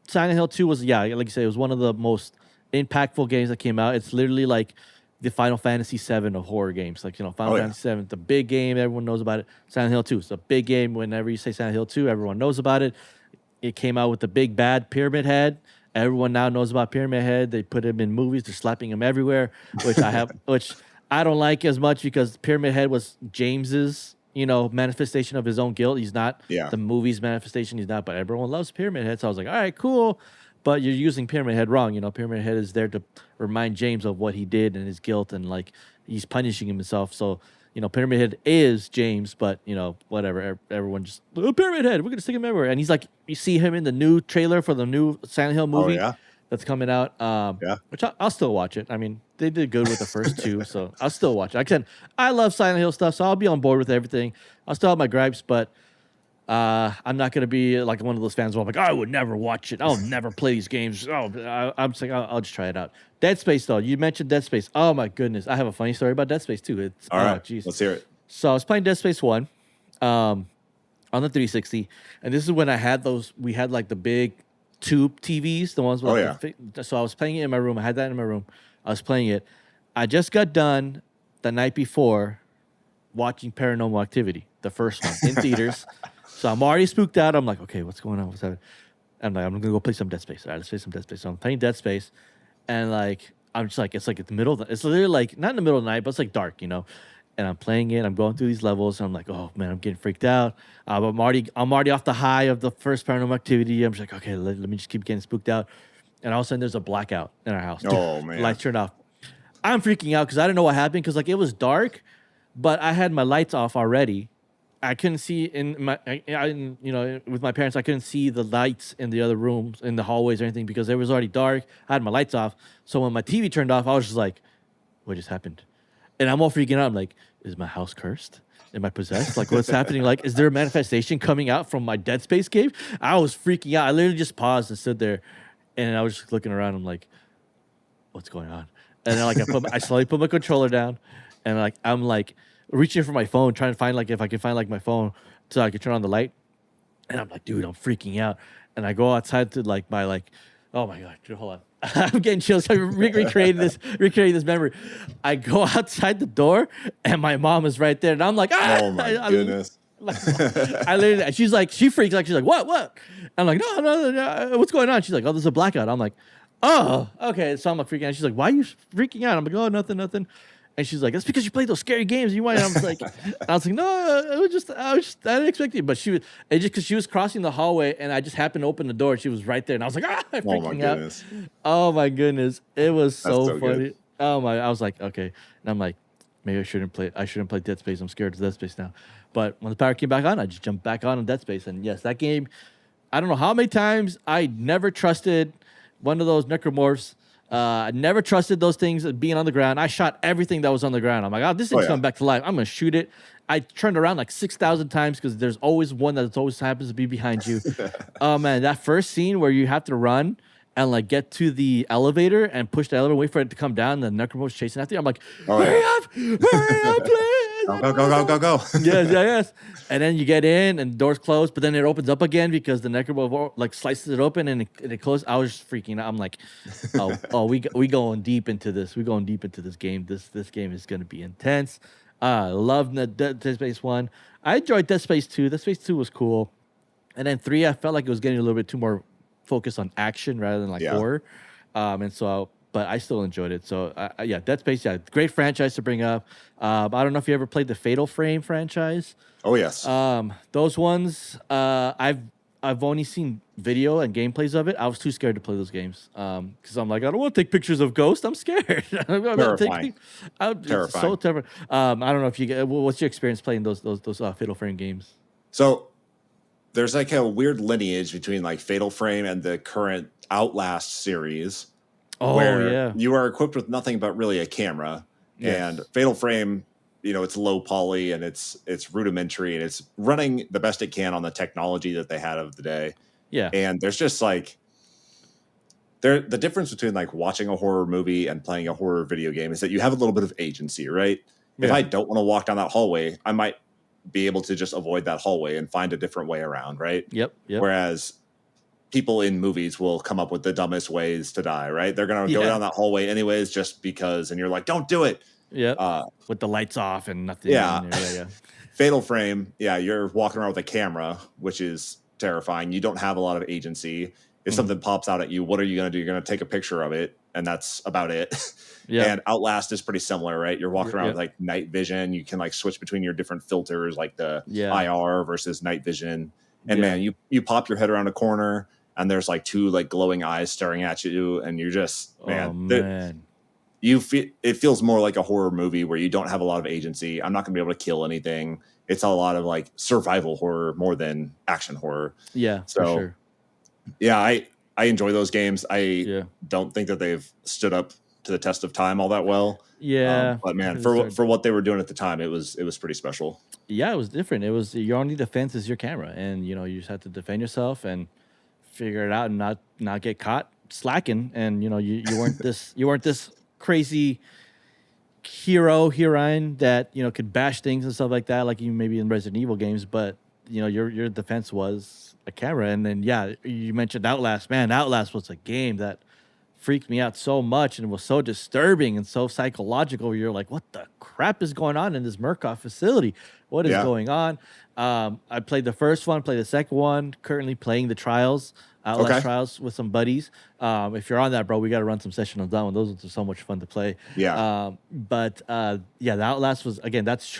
S1: Silent Hill 2 was, like you say, it was one of the most impactful games that came out. It's literally like the Final Fantasy 7 of horror games. Like, Final Fantasy 7, it's a big game, everyone knows about it. Silent Hill 2, it's a big game. Whenever you say Silent Hill 2, everyone knows about it. It came out with the big bad Pyramid Head. Everyone now knows about Pyramid Head. They put him in movies. They're slapping him everywhere, which I don't like as much because Pyramid Head was James's, manifestation of his own guilt. He's not the movie's manifestation. He's not, but everyone loves Pyramid Head. So I was like, all right, cool. But you're using Pyramid Head wrong. Pyramid Head is there to remind James of what he did and his guilt, and like he's punishing himself. So, Pyramid Head is James, but whatever. Everyone just Pyramid Head. We're gonna stick him everywhere. And he's like, you see him in the new trailer for the new Silent Hill movie that's coming out. Which I'll still watch it. I mean, they did good with the first two, so I'll still watch it. Like I said, I love Silent Hill stuff, so I'll be on board with everything. I'll still have my gripes, but I'm not gonna be like one of those fans where I'm like, I would never watch it. I'll never play these games. I'm just like, I'll just try it out. Dead Space, though. You mentioned Dead Space. Oh my goodness, I have a funny story about Dead Space too.
S2: All right, let's hear it.
S1: So I was playing Dead Space 1 on the 360, and this is when I had those. We had like the big tube TVs, the ones with so I was playing it in my room. I had that in my room. I was playing it. I just got done the night before watching Paranormal Activity, the first one, in theaters. So I'm already spooked out. I'm like, okay, what's going on? What's happening? I'm like, I'm gonna go play some Dead Space. All right, let's play some Dead Space. So I'm playing Dead Space, and like I'm just like, it's like at the middle of it's literally like not in the middle of the night, but it's like dark, And I'm playing it. I'm going through these levels. And I'm like, oh man, I'm getting freaked out. But I'm already off the high of the first Paranormal Activity. I'm just like, okay, let me just keep getting spooked out. And all of a sudden, there's a blackout in our house.
S2: Oh man,
S1: lights turned off. I'm freaking out because I didn't know what happened because like it was dark, but I had my lights off already. I couldn't see in my, with my parents, I couldn't see the lights in the other rooms, in the hallways or anything because it was already dark. I had my lights off. So when my TV turned off, I was just like, what just happened? And I'm all freaking out. I'm like, is my house cursed? Am I possessed? Like, what's happening? Like, is there a manifestation coming out from my Dead Space game? I was freaking out. I literally just paused and stood there. And I was just looking around. I'm like, what's going on? And then like I slowly put my controller down. And like I'm like reaching for my phone, trying to find like if I can find like my phone so I can turn on the light. And I'm like, dude, I'm freaking out. And I go outside to like my like, oh my God, dude, hold on. I'm getting chills. So I'm recreating this memory. I go outside the door and my mom is right there. And I'm like, ah!
S2: Oh my goodness.
S1: I literally, she freaks out. She's like, what? I'm like, no, what's going on? She's like, oh, there's a blackout. I'm like, oh, okay. So I'm like freaking out. She's like, why are you freaking out? I'm like, oh, nothing. And she's like, that's because you played those scary games. You might. I was like, no, it was just, I didn't expect it. But because she was crossing the hallway and I just happened to open the door. She was right there. And I was like, I'm freaking out. Oh my goodness. It was so funny. Good. Oh my, I was like, okay. And I'm like, maybe I shouldn't play Dead Space. I'm scared of Dead Space now. But when the power came back on, I just jumped back on Dead Space. And yes, that game, I don't know how many times I never trusted one of those necromorphs. I never trusted those things being on the ground. I shot everything that was on the ground. I'm like, oh, this thing's coming back to life. I'm going to shoot it. I turned around like 6,000 times because there's always one that always happens to be behind you. Oh, man, that first scene where you have to run and like get to the elevator and push the elevator, wait for it to come down, and the necromorph's chasing after you. I'm like, hurry up, please.
S2: Go.
S1: Yes. And then you get in and the door's closed, but then it opens up again because the necromorph like slices it open and it closed. I was just freaking out. I'm like, we going deep into this. We're going deep into this game. This game is going to be intense. Love Dead Space 1. I enjoyed Dead Space 2. Dead Space 2 was cool. And then 3, I felt like it was getting a little bit too more focused on action rather than like horror. But I still enjoyed it. So Dead Space, great franchise to bring up. I don't know if you ever played the Fatal Frame franchise.
S2: Oh yes.
S1: Those ones, I've only seen video and gameplays of it. I was too scared to play those games because I'm like, I don't want to take pictures of ghosts. I'm scared.
S2: Terrifying.
S1: Terrifying. So terrifying. I don't know if you get. What's your experience playing those Fatal Frame games?
S2: So there's like a weird lineage between like Fatal Frame and the current Outlast series. Where you are equipped with nothing but really a camera. Yes. And Fatal Frame, it's low poly and it's rudimentary and it's running the best it can on the technology that they had of the day.
S1: Yeah.
S2: And there's just like the difference between like watching a horror movie and playing a horror video game is that you have a little bit of agency, right? Yeah. If I don't want to walk down that hallway, I might be able to just avoid that hallway and find a different way around, right?
S1: Yep.
S2: Whereas people in movies will come up with the dumbest ways to die, right? They're going to go
S1: Yeah.
S2: down that hallway anyways, just because, and you're like, don't do it.
S1: Yep. With the lights off and nothing.
S2: Yeah.
S1: In there. Yeah.
S2: Fatal Frame. Yeah. You're walking around with a camera, which is terrifying. You don't have a lot of agency. If something pops out at you, what are you going to do? You're going to take a picture of it, and that's about it.
S1: Yeah.
S2: And Outlast is pretty similar, right? You're walking around with like night vision. You can like switch between your different filters, like the IR versus night vision. And man, you pop your head around a corner, and there's like two like glowing eyes staring at you, and you're just you feel it feels more like a horror movie where you don't have a lot of agency. I'm not going to be able to kill anything. It's a lot of like survival horror more than action horror.
S1: Yeah,
S2: so
S1: for sure.
S2: Yeah, I enjoy those games. I don't think that they've stood up to the test of time all that well.
S1: Yeah,
S2: but man, for what they were doing at the time, it was pretty special.
S1: Yeah, it was different. It was your only defense is your camera, and you just had to defend yourself and figure it out and not get caught slacking. And you weren't this crazy heroine that could bash things and stuff like that, like you maybe in Resident Evil games. But your defense was a camera. And then you mentioned Outlast. Man, Outlast was a game that freaked me out so much, and it was so disturbing and so psychological. You're like, what the crap is going on in this Murkoff facility? What is going on? I played the first one, played the second one, currently playing the Trials, Outlast Trials with some buddies. If you're on that, bro, we got to run some sessions on that one. Those are so much fun to play. But the Outlast was, again, that's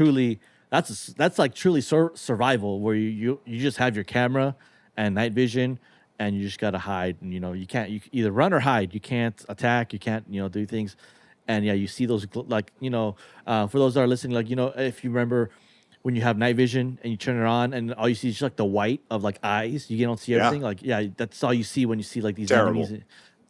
S1: like truly survival, where you just have your camera and night vision, and you just gotta hide. And you either run or hide. You can't attack. You can't do things. And you see those for those that are listening, like if you remember when you have night vision and you turn it on, and all you see is just like the white of like eyes. You don't see everything. Like that's all you see when you see like these enemies.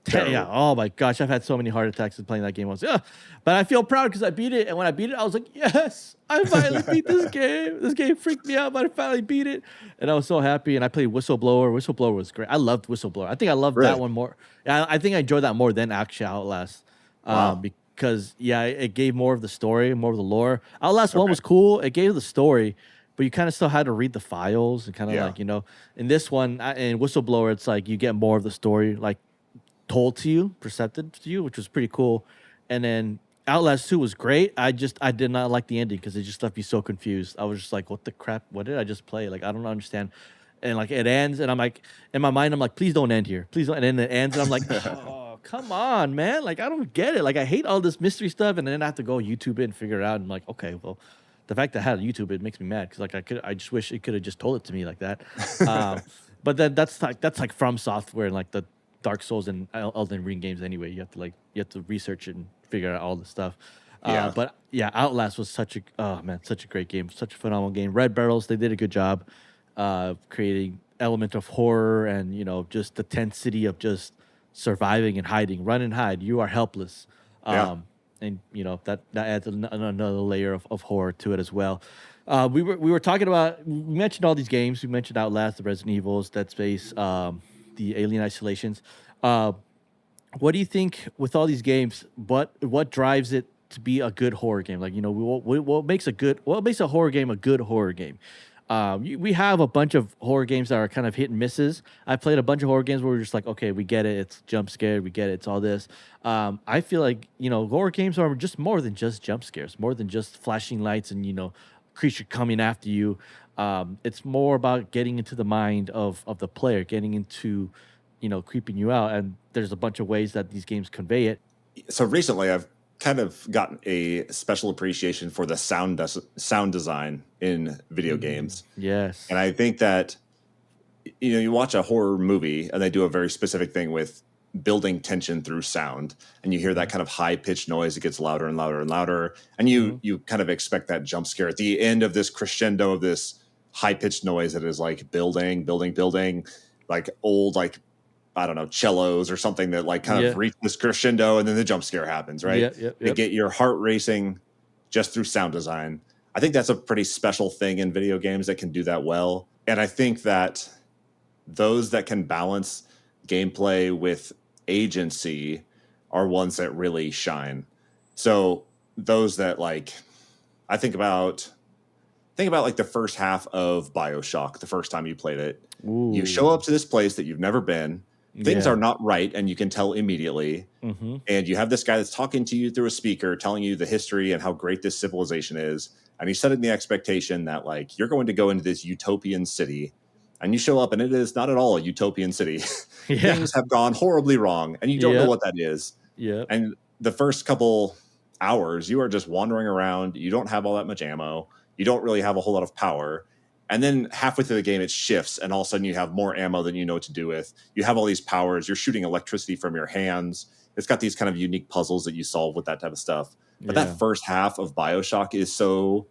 S2: Terrible.
S1: Yeah. Oh my gosh, I've had so many heart attacks playing that game once. Yeah, but I feel proud because I beat it, and when I beat it, I was like, yes, I finally beat this game. This game freaked me out, but I finally beat it, and I was so happy. And I played Whistleblower. Whistleblower was great. I loved Whistleblower. I think I loved that one more. Yeah, I think I enjoyed that more than actually Outlast. Because it gave more of the story, more of the lore. Outlast 1 was cool. It gave the story, but you kind of still had to read the files and kind of like in this one, in Whistleblower, it's like you get more of the story like told to you, percepted to you, which was pretty cool. And then Outlast 2 was great. I did not like the ending because it just left me so confused. I was just like, what the crap? What did I just play? Like, I don't understand. And like it ends, and I'm like, in my mind, I'm like, please don't end here. Please don't. And then it ends, and I'm like, oh, come on, man. Like, I don't get it. Like, I hate all this mystery stuff, and then I have to go YouTube it and figure it out. And I'm like, okay, well, the fact that I had YouTube it makes me mad because like I just wish it could have just told it to me like that. But then that's like From Software and like the Dark Souls and Elden Ring games anyway. You have to research it and figure out all the stuff. But Outlast was such a great game, such a phenomenal game. Red Barrels, they did a good job creating element of horror and just the tensity of just surviving and hiding, run and hide. You are helpless, and that adds another layer of horror to it as well. We were talking about, we mentioned all these games. We mentioned Outlast, the Resident Evils, Dead Space, the Alien Isolations. What do you think with all these games? What drives it to be a good horror game? Like what makes a horror game a good horror game? We have a bunch of horror games that are kind of hit and misses. I played a bunch of horror games where we're just like, okay, we get it. It's jump scare. We get it. It's all this. I feel like, horror games are just more than just jump scares, more than just flashing lights and, creature coming after you. It's more about getting into the mind of the player, getting into, creeping you out. And there's a bunch of ways that these games convey it.
S2: So recently I've kind of gotten a special appreciation for the sound design in video games.
S1: Yes.
S2: And I think that, you watch a horror movie and they do a very specific thing with building tension through sound, and you hear that kind of high pitched noise. It gets louder and louder and louder. And you kind of expect that jump scare at the end of this crescendo of this high pitched noise that is like building, like old, like, I don't know, cellos or something that like kind of reach this crescendo, and then the jump scare happens, right? They get your heart racing just through sound design. I think that's a pretty special thing in video games that can do that well. And I think that those that can balance gameplay with agency are ones that really shine. So those that, like, I think about think about like the first half of BioShock, the first time you played it. You show
S1: Ooh.
S2: up to this place that you've never been. Things
S1: Yeah.
S2: are not right, and you can tell immediately.
S1: Mm-hmm.
S2: And you have this guy that's talking to you through a speaker, telling you the history and how great this civilization is. And he's setting the expectation that like you're going to go into this utopian city, and you show up, and it is not at all a utopian city.
S1: Yeah.
S2: Things have gone horribly wrong, and you don't know
S1: Yep.
S2: what that is.
S1: Yep.
S2: And the first couple hours, you are just wandering around. You don't have all that much ammo. You don't really have a whole lot of power. And then halfway through the game, it shifts, and all of a sudden you have more ammo than you know what to do with. You have all these powers. You're shooting electricity from your hands. It's got these kind of unique puzzles that you solve with that type of stuff. But
S1: Yeah.
S2: that first half of BioShock is so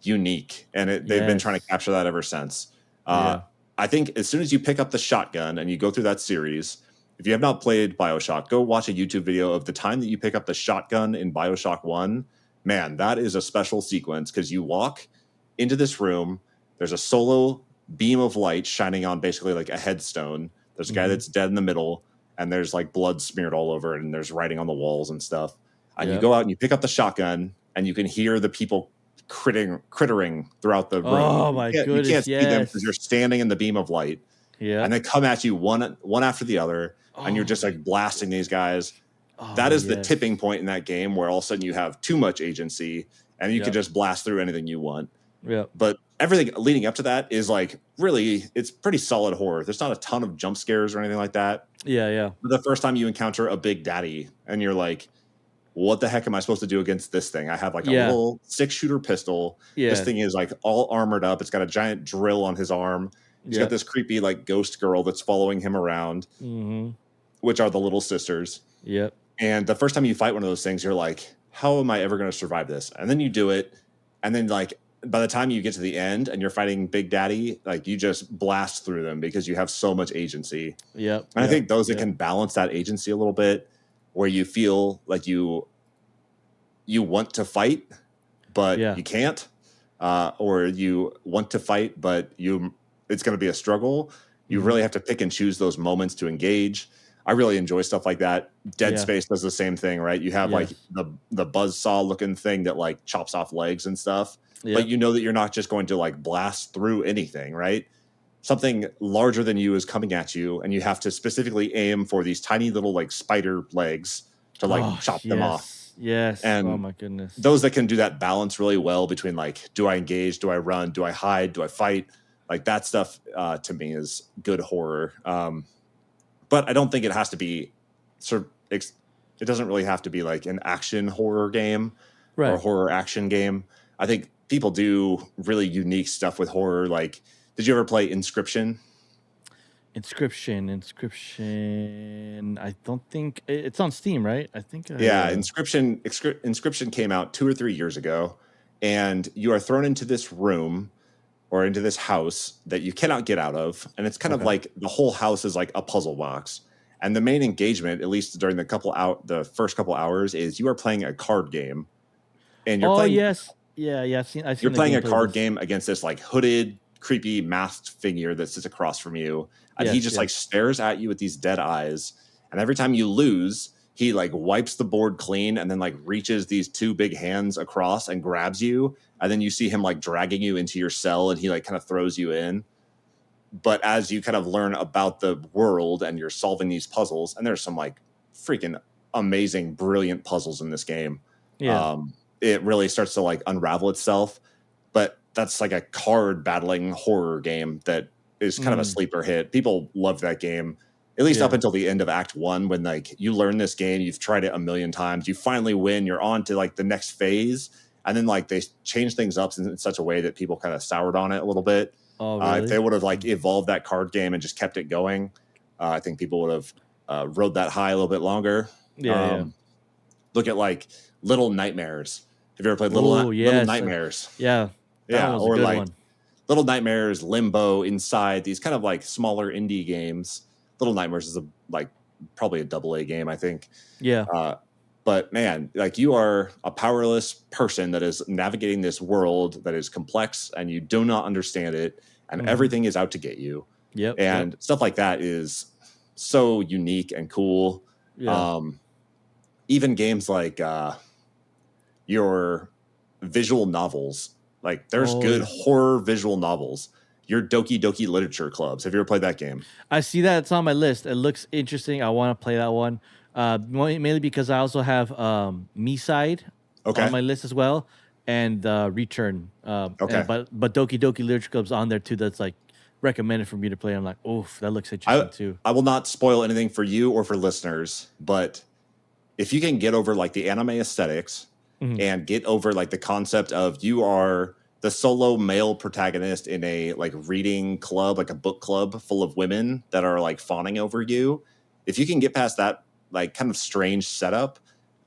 S2: unique, and they've been trying to capture that ever since.
S1: Yeah.
S2: I think as soon as you pick up the shotgun and you go through that series, if you have not played BioShock, go watch a YouTube video of the time that you pick up the shotgun in BioShock 1. Man, that is a special sequence because you walk into this room. There's a solo beam of light shining on basically like a headstone. There's a guy that's dead in the middle, and there's like blood smeared all over it, and there's writing on the walls and stuff. And you go out and you pick up the shotgun, and you can hear the people crittering throughout the room.
S1: Oh my
S2: You
S1: goodness!
S2: can't see them because you're standing in the beam of light.
S1: Yeah.
S2: And they come at you one after the other, and you're just like blasting these guys. That is the tipping point in that game where all of a sudden you have too much agency, and you can just blast through anything you want.
S1: Yeah.
S2: But everything leading up to that is like really, it's pretty solid horror. There's not a ton of jump scares or anything like that.
S1: Yeah, yeah.
S2: But the first time you encounter a big daddy, and you're like, what the heck am I supposed to do against this thing? I have like a little 6-shooter pistol.
S1: Yeah.
S2: This thing is like all armored up. It's got a giant drill on his arm. He's got this creepy like ghost girl that's following him around, which are the little sisters.
S1: Yep.
S2: And the first time you fight one of those things, you're like, how am I ever going to survive this? And then you do it. And then like by the time you get to the end and you're fighting Big Daddy, like you just blast through them because you have so much agency.
S1: Yep.
S2: And I think those that can balance that agency a little bit, where you feel like you want to fight, but you can't, or you want to fight, but it's going to be a struggle. You really have to pick and choose those moments to engage. I really enjoy stuff like that. Dead Space does the same thing, right? You have like the buzzsaw looking thing that like chops off legs and stuff, but you know that you're not just going to like blast through anything, right? Something larger than you is coming at you, and you have to specifically aim for these tiny little like spider legs to like chop them off.
S1: Yes.
S2: And
S1: oh my goodness.
S2: those that can do that balance really well between like, do I engage? Do I run? Do I hide? Do I fight? Like that stuff to me is good horror. But I don't think it has to be it doesn't really have to be like an action horror game or a horror action game. I think people do really unique stuff with horror. Like, did you ever play Inscription?
S1: Inscription. I don't think it's on Steam, right? I think.
S2: Inscription came out 2 or 3 years ago, and you are thrown into this room or into this house that you cannot get out of, and it's kind of like the whole house is like a puzzle box. And the main engagement, at least during the first couple hours, is you are playing a card game, and you're playing.
S1: I've seen
S2: you're playing a card game against this like hooded, creepy, masked figure that sits across from you. And he just like stares at you with these dead eyes. And every time you lose, he like wipes the board clean and then like reaches these 2 big hands across and grabs you. And then you see him like dragging you into your cell, and he like kind of throws you in. But as you kind of learn about the world and you're solving these puzzles, and there's some like freaking amazing, brilliant puzzles in this game. It really starts to like unravel itself. But that's like a card battling horror game that is kind of a sleeper hit. People love that game, at least up until the end of Act 1, when like you learn this game, you've tried it a million times, you finally win, you're on to like the next phase, and then like they change things up in such a way that people kind of soured on it a little bit.
S1: Oh, really?
S2: If they would have like evolved that card game and just kept it going, I think people would have rode that high a little bit longer. Look at like Little Nightmares. Have you ever played Little Nightmares?
S1: Yeah,
S2: or like
S1: one.
S2: Little Nightmares, Limbo, Inside, these kind of like smaller indie games. Little Nightmares is probably a AA game, I think.
S1: Yeah.
S2: But man, like you are a powerless person that is navigating this world that is complex, and you do not understand it, and everything is out to get you. Stuff like that is so unique and cool. Even games like your visual novels, Like there's
S1: Oh
S2: good
S1: yeah.
S2: horror visual novels. Your Doki Doki Literature Clubs. Have you ever played that game?
S1: I see that it's on my list. It looks interesting. I want to play that one. Mainly because I also have Me Side on
S2: Okay.
S1: my list as well, and Return.
S2: Okay.
S1: But Doki Doki Literature Club's on there too. That's like recommended for me to play. I'm like, oof, that looks
S2: I
S1: interesting too.
S2: I will not spoil anything for you or for listeners, but if you can get over like the anime aesthetics
S1: Mhm.
S2: and get over like the concept of you are the solo male protagonist in a like reading club, like a book club full of women that are like fawning over you, if you can get past that like kind of strange setup,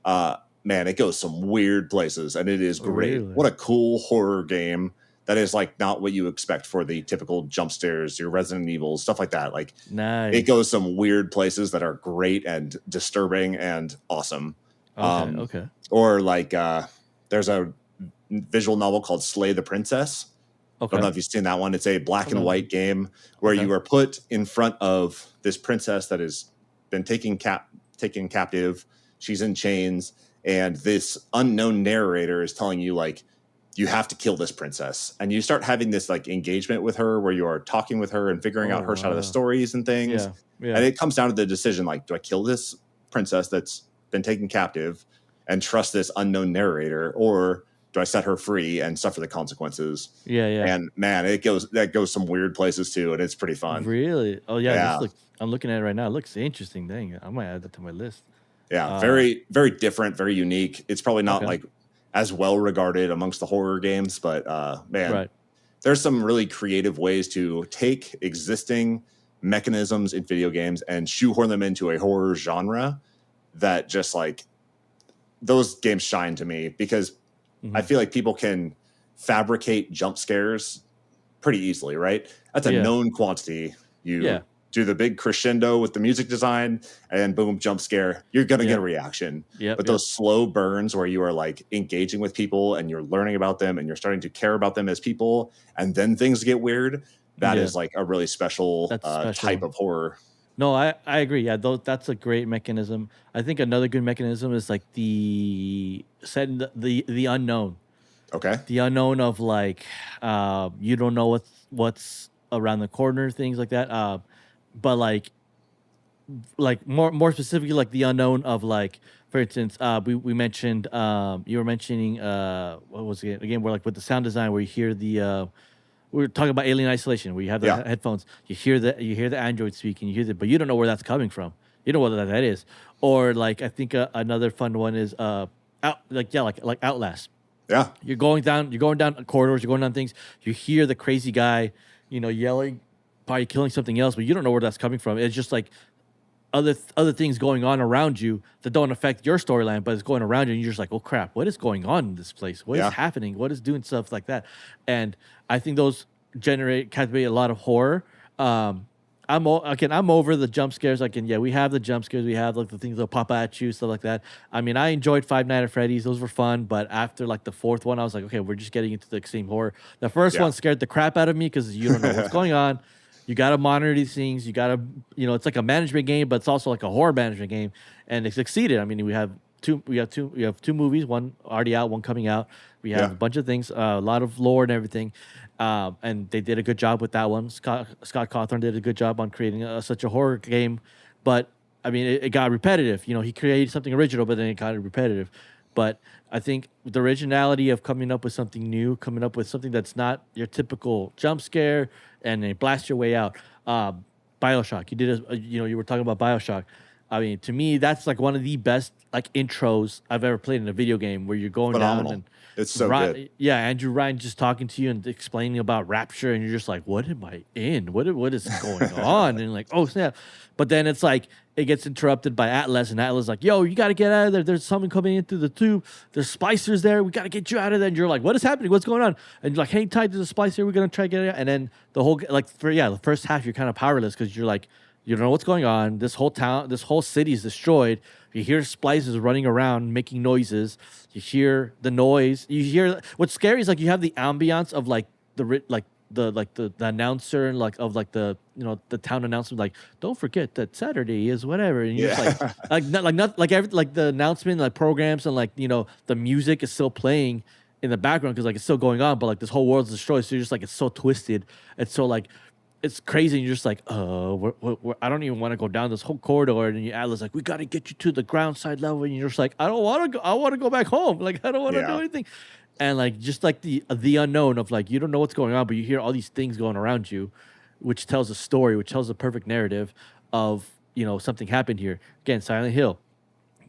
S2: uh man, it goes some weird places and it is great.
S1: Really
S2: What a cool horror game that is like not what you expect for the typical jump scares, your Resident Evil, stuff like that. Like it
S1: nice.
S2: goes some weird places that are great and disturbing and awesome.
S1: Okay.
S2: Um,
S1: Okay.
S2: or like there's a visual novel called Slay the Princess. I don't know
S1: Okay.
S2: if you've seen that one. It's a black and
S1: Okay.
S2: white game where
S1: Okay.
S2: you are put in front of this princess that has been taken captive. She's in chains, and this unknown narrator is telling you like you have to kill this princess, and you start having this like engagement with her where you are talking with her and figuring
S1: Oh
S2: out her side of the
S1: wow.
S2: stories and things.
S1: Yeah.
S2: And
S1: Yeah.
S2: it comes down to the decision like, do I kill this princess that's been taken captive and trust this unknown narrator, or do I set her free and suffer the consequences?
S1: Yeah. Yeah.
S2: And man, that goes some weird places too, and it's pretty fun.
S1: Really? Oh yeah. This
S2: Yeah,
S1: looks. I'm looking at it right now. It looks interesting. Dang. I might add that to my list.
S2: yeah,
S1: Uh.
S2: very very different, very unique. It's probably not
S1: Okay.
S2: like as well regarded amongst the horror games, but man,
S1: Right.
S2: there's some really creative ways to take existing mechanisms in video games and shoehorn them into a horror genre that just like those games shine to me because I
S1: Hmm.
S2: feel like people can fabricate jump scares pretty easily, right? That's a
S1: Yeah.
S2: known quantity.
S1: Yeah.
S2: You do the big crescendo with the music design, and then boom, jump scare. You're gonna get a
S1: Yep.
S2: reaction.
S1: Yep.
S2: But
S1: Yep.
S2: those slow burns where you are like engaging with people and you're learning about them and you're starting to care about them as people, and then things get weird. That
S1: Yeah.
S2: is like a really special
S1: That's
S2: type
S1: special.
S2: of horror.
S1: No, I agree. Yeah, that's a great mechanism. I think another good mechanism is like the setting the unknown.
S2: Okay.
S1: The unknown of like you don't know what's around the corner, things like that. But like more specifically like the unknown of like for instance we mentioned you were mentioning what was it again where like with the sound design where you hear the we were talking about alien isolation where you have the
S2: Yeah.
S1: headphones, you hear the android speaking, you hear the, but you don't know where that's coming from, you know what that is. Or like I think another fun one is out like yeah like Outlast.
S2: Yeah.
S1: You're going down corridors, you're going down things, you hear the crazy guy, you know, yelling, probably killing something else, but you don't know where that's coming from. It's just like other things going on around you that don't affect your storyline, but it's going around you, and you're just like, oh crap, what is going on in this place? What is
S2: Yeah.
S1: happening? What is doing stuff like that? And I think those captivate a lot of horror. I'm over the jump scares. We have the jump scares, we have like the things that pop at you, stuff like that. I mean, I enjoyed Five Nights at Freddy's; those were fun. But after like the fourth one, I was like, okay, we're just getting into the extreme horror. The first
S2: Yeah.
S1: one scared the crap out of me because you don't know what's going on. You got to monitor these things. You got to, it's like a management game, but it's also like a horror management game, and it succeeded. I mean, we have two movies, one already out, one coming out. We have
S2: Yeah.
S1: a bunch of things, a lot of lore and everything, and they did a good job with that one. Scott Cawthon did a good job on creating such a horror game, but I mean, it got repetitive. You know, he created something original, but then it got repetitive. But I think the originality of coming up with something new, coming up with something that's not your typical jump scare, and then blast your way out. BioShock, you were talking about BioShock. I mean, to me, that's like one of the best like intros I've ever played in a video game, where you're going down
S2: Phenomenal.
S1: and
S2: It's so good.
S1: Yeah, Andrew Ryan just talking to you and explaining about Rapture, and you're just like, what am I in? What is going on? And like, oh snap! But then it's like it gets interrupted by Atlas, and Atlas is like, yo, you got to get out of there. There's something coming in through the tube. There's splicers there. We got to get you out of there. And you're like, what is happening? What's going on? And you're like, hang tight to the splicer. We're gonna try to get it out. And then the whole the first half you're kind of powerless because you're like, you don't know what's going on. This whole town, this whole city is destroyed. You hear splices running around, making noises. You hear the noise. You hear what's scary is like you have the ambiance of like the announcer and like of like the town announcement, like, don't forget that Saturday is whatever, and you're just
S2: Yeah.
S1: like not like every like the announcement like programs and like the music is still playing, in the background because like it's still going on, but like this whole world's destroyed. So you're just like it's so twisted. It's so like it's crazy. And you're just like, I don't even want to go down this whole corridor. And your Atlas like, we got to get you to the ground side level. And you're just like, I don't want to go. I want to go back home. Like I don't want to do
S2: Yeah.
S1: anything. And like just like the unknown of like you don't know what's going on, but you hear all these things going around you, which tells a story, which tells a perfect narrative of something happened here. Again, Silent Hill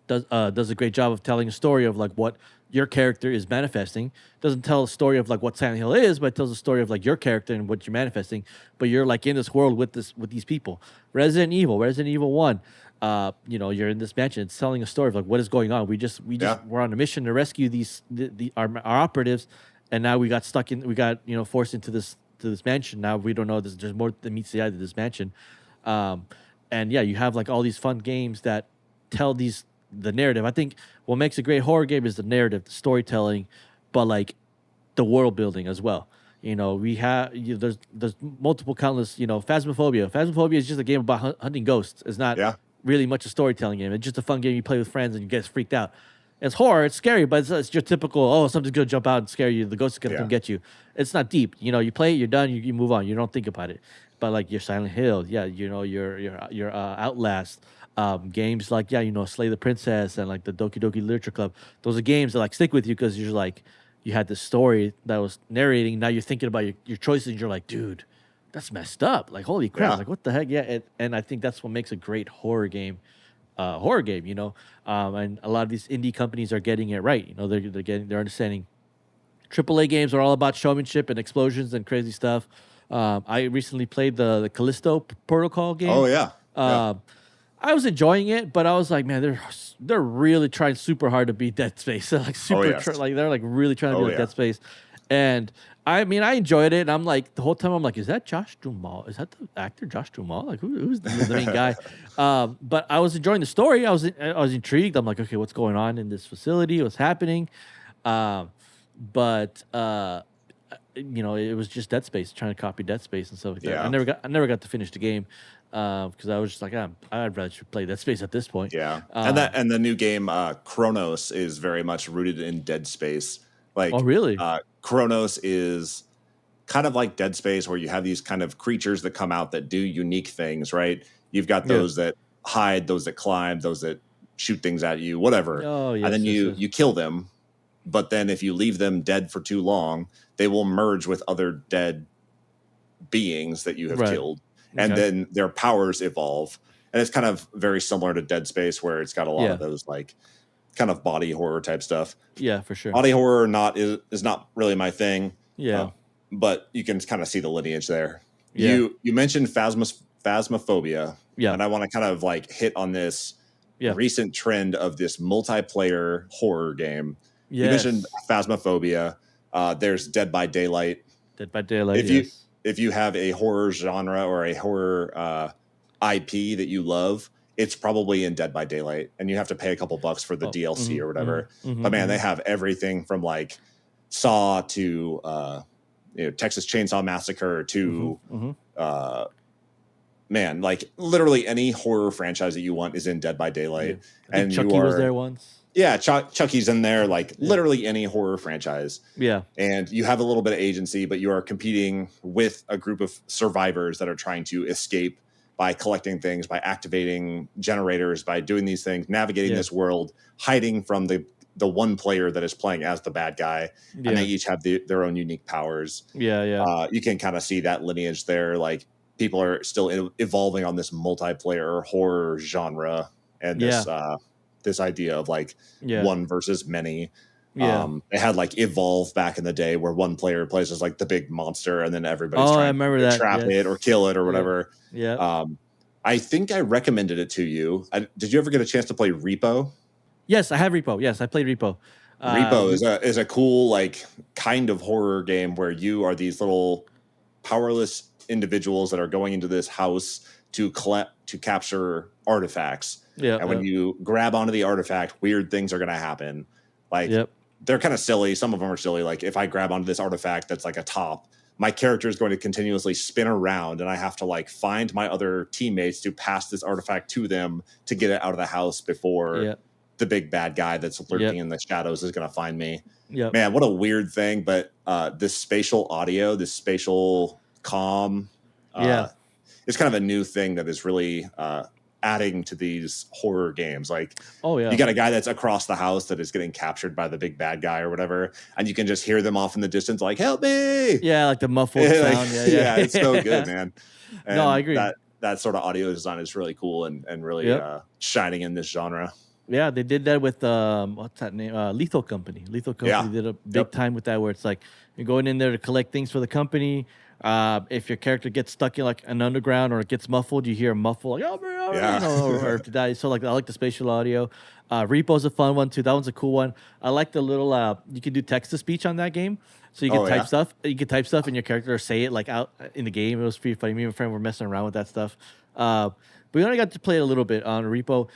S1: does a great job of telling a story of like what your character is manifesting. Doesn't tell a story of like what Silent Hill is, but it tells a story of like your character and what you're manifesting. But you're like in this world with these people. Resident Evil 1. You're in this mansion. It's telling a story of like what is going on. We're on a mission to rescue our operatives, and now we got forced into this mansion. Now we don't know there's more that meets the eye of this mansion. And yeah, you have like all these fun games that tell the narrative. I think what makes a great horror game is the narrative, the storytelling, but like the world building as well. We have there's multiple countless. Phasmophobia. Phasmophobia is just a game about hunting ghosts. It's not really much a storytelling game. It's just a fun game you play with friends and you get freaked out. It's horror. It's scary, but it's your typical. Something's gonna jump out and scare you. The ghost is gonna come get you. It's not deep. You play it. You're done. You move on. You don't think about it. But like your Silent Hill, your Outlast. Games like Slay the Princess and like the Doki Doki Literature Club. Those are games that like stick with you because you're like you had this story that was narrating. Now you're thinking about your choices. And you're like, dude, that's messed up. Like holy crap! Like what the heck? Yeah, and I think that's what makes a great horror game. And a lot of these indie companies are getting it right. They're understanding. AAA games are all about showmanship and explosions and crazy stuff. I recently played the Callisto Protocol game.
S2: Oh yeah.
S1: I was enjoying it, but I was like, man, they're really trying super hard to beat Dead Space. They're like they're like really trying to be like Dead Space. And I mean, I enjoyed it. And I'm like, the whole time I'm like, is that Josh Duhamel? Is that the actor Josh Duhamel? Like, who's the main guy? But I was enjoying the story. I was intrigued. I'm like, okay, what's going on in this facility? What's happening? But it was just Dead Space, trying to copy Dead Space and stuff like that. I never got to finish the game. Because I was just like, I'd rather play Dead Space at this point.
S2: Yeah, and the new game Chronos is very much rooted in Dead Space. Like,
S1: oh really?
S2: Chronos is kind of like Dead Space, where you have these kind of creatures that come out that do unique things. Right? You've got those that hide, those that climb, those that shoot things at you, whatever.
S1: Oh yes.
S2: And then you kill them, but then if you leave them dead for too long, they will merge with other dead beings that you have killed. And then their powers evolve. And it's kind of very similar to Dead Space, where it's got a lot of those like kind of body horror type stuff.
S1: Yeah, for sure.
S2: Body horror is not really my thing.
S1: Yeah.
S2: But you can kind of see the lineage there.
S1: Yeah.
S2: You mentioned Phasmophobia.
S1: Yeah.
S2: And I want to kind of like hit on this recent trend of this multiplayer horror game. Yes. You mentioned Phasmophobia. There's Dead by Daylight.
S1: Dead by Daylight,
S2: If you have a horror genre or a horror IP that you love, it's probably in Dead by Daylight, and you have to pay a couple bucks for the DLC or whatever. But man, they have everything from like Saw to Texas Chainsaw Massacre to man, like literally any horror franchise that you want is in Dead by Daylight.
S1: Yeah. And Chucky was there once.
S2: Yeah, Chucky's in there, like literally any horror franchise.
S1: Yeah.
S2: And you have a little bit of agency, but you are competing with a group of survivors that are trying to escape by collecting things, by activating generators, by doing these things, navigating this world, hiding from the one player that is playing as the bad guy. And they each have their own unique powers.
S1: Yeah.
S2: You can kind of see that lineage there. Like people are still evolving on this multiplayer horror genre and this idea of like one versus many. They had like Evolve back in the day where one player plays as like the big monster and then everybody's trying to trap it or kill it or whatever. I think I recommended it to you. Did you ever get a chance to play Repo?
S1: Yes, I have Repo. Yes, I played Repo.
S2: Repo is a cool like kind of horror game where you are these little powerless individuals that are going into this house to capture artifacts. And when you grab onto the artifact, weird things are going to happen. Like they're kind of silly. Some of them are silly. Like if I grab onto this artifact that's like a top, my character is going to continuously spin around and I have to like find my other teammates to pass this artifact to them to get it out of the house before the big bad guy that's lurking
S1: Yep.
S2: in the shadows is going to find me.
S1: Yep.
S2: Man, what a weird thing. But this spatial audio, this spatial comm,
S1: Yeah.
S2: it's kind of a new thing that is really adding to these horror games. Like,
S1: Oh
S2: you
S1: yeah.
S2: got a guy that's across the house that is getting captured by the big bad guy or whatever, and you can just hear them off in the distance, like, "Help me!"
S1: Yeah, like the muffled
S2: Like,
S1: sound. Yeah,
S2: yeah, it's so good,
S1: yeah.
S2: man.
S1: No, I
S2: And
S1: agree.
S2: that sort of audio design is really cool and really
S1: Yep.
S2: shining in this genre.
S1: Yeah, they did that with what's that name? Lethal Company. Lethal
S2: Yeah.
S1: Company did a big
S2: Yep.
S1: time with that, where it's like you're going in there to collect things for the company. If your character gets stuck in like an underground or it gets muffled, you hear a muffle like
S2: Yeah.
S1: you know, or if you die. So like I like the spatial audio. Repo's a fun one too. That one's a cool one. I like the little you can do text to speech on that game. So you can
S2: Oh,
S1: type
S2: yeah.
S1: stuff. You can type stuff and your character say it like out in the game. It was pretty funny. Me and my friend were messing around with that stuff. But we only got to play it a little bit on Repo.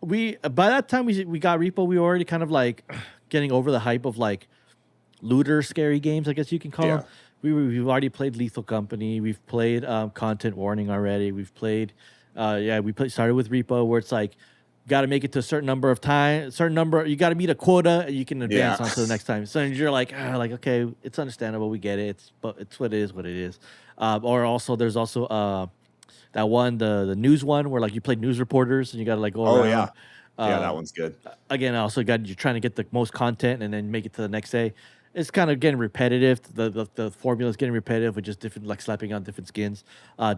S1: We by that time we got Repo, we were already kind of like getting over the hype of like looter scary games, I guess you can call
S2: Yeah.
S1: them. We've already played Lethal Company. We've played Content Warning already. We've played, started with Repo, where it's like, got to make it to a certain number of time, certain number. You got to meet a quota, and you can advance
S2: Yeah.
S1: on to the next time. So you're like, okay, it's understandable, we get it. But it's what it is, what it is. Or also, there's also that one, the news one, where like you play news reporters and you got to like go
S2: Oh,
S1: around.
S2: yeah. Yeah, that
S1: Um,
S2: one's good.
S1: Again, also you're trying to get the most content and then make it to the next day. It's kind of getting repetitive. The formula is getting repetitive with just different, like slapping on different skins.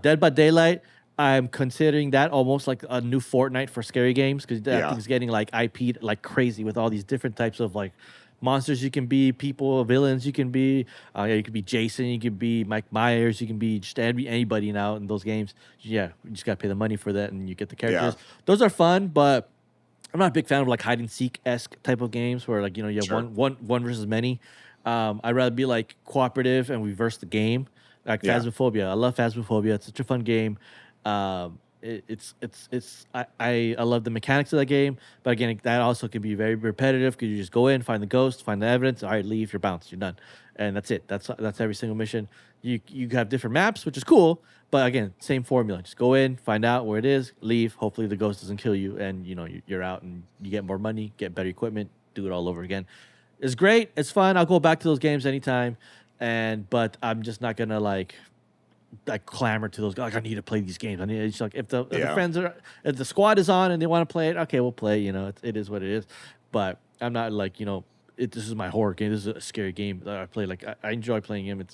S1: Dead by Daylight, I'm considering that almost like a new Fortnite for scary games, because that
S2: Yeah.
S1: thing's getting like IP'd like crazy with all these different types of like monsters you can be, people, villains you can be. Yeah, you could be Jason, you could be Mike Myers, you can be just anybody now in those games. Yeah, you just gotta pay the money for that and you get the
S2: Yeah.
S1: characters. Those are fun, but I'm not a big fan of like hide and seek esque type of games where like you have
S2: Sure.
S1: one versus many. I'd rather be like cooperative and reverse the game, like
S2: Yeah.
S1: Phasmophobia. I love Phasmophobia. It's such a fun game. I love the mechanics of that game, but again, that also can be very repetitive because you just go in, find the ghost, find the evidence. All right, leave, you're bounced, you're done, and that's it. That's every single mission. You have different maps, which is cool, but again, same formula. Just go in, find out where it is, leave. Hopefully, the ghost doesn't kill you, and you're out, and you get more money, get better equipment, do it all over again. It's great. It's fun. I'll go back to those games anytime, but I'm just not gonna like clamor to those. Like I need to play these games. I need. It's like if the friends are, if the squad is on and they want to play it, okay, we'll play. It is what it is. But I'm not like this is my horror game. This is a scary game that I play. Like I enjoy playing them.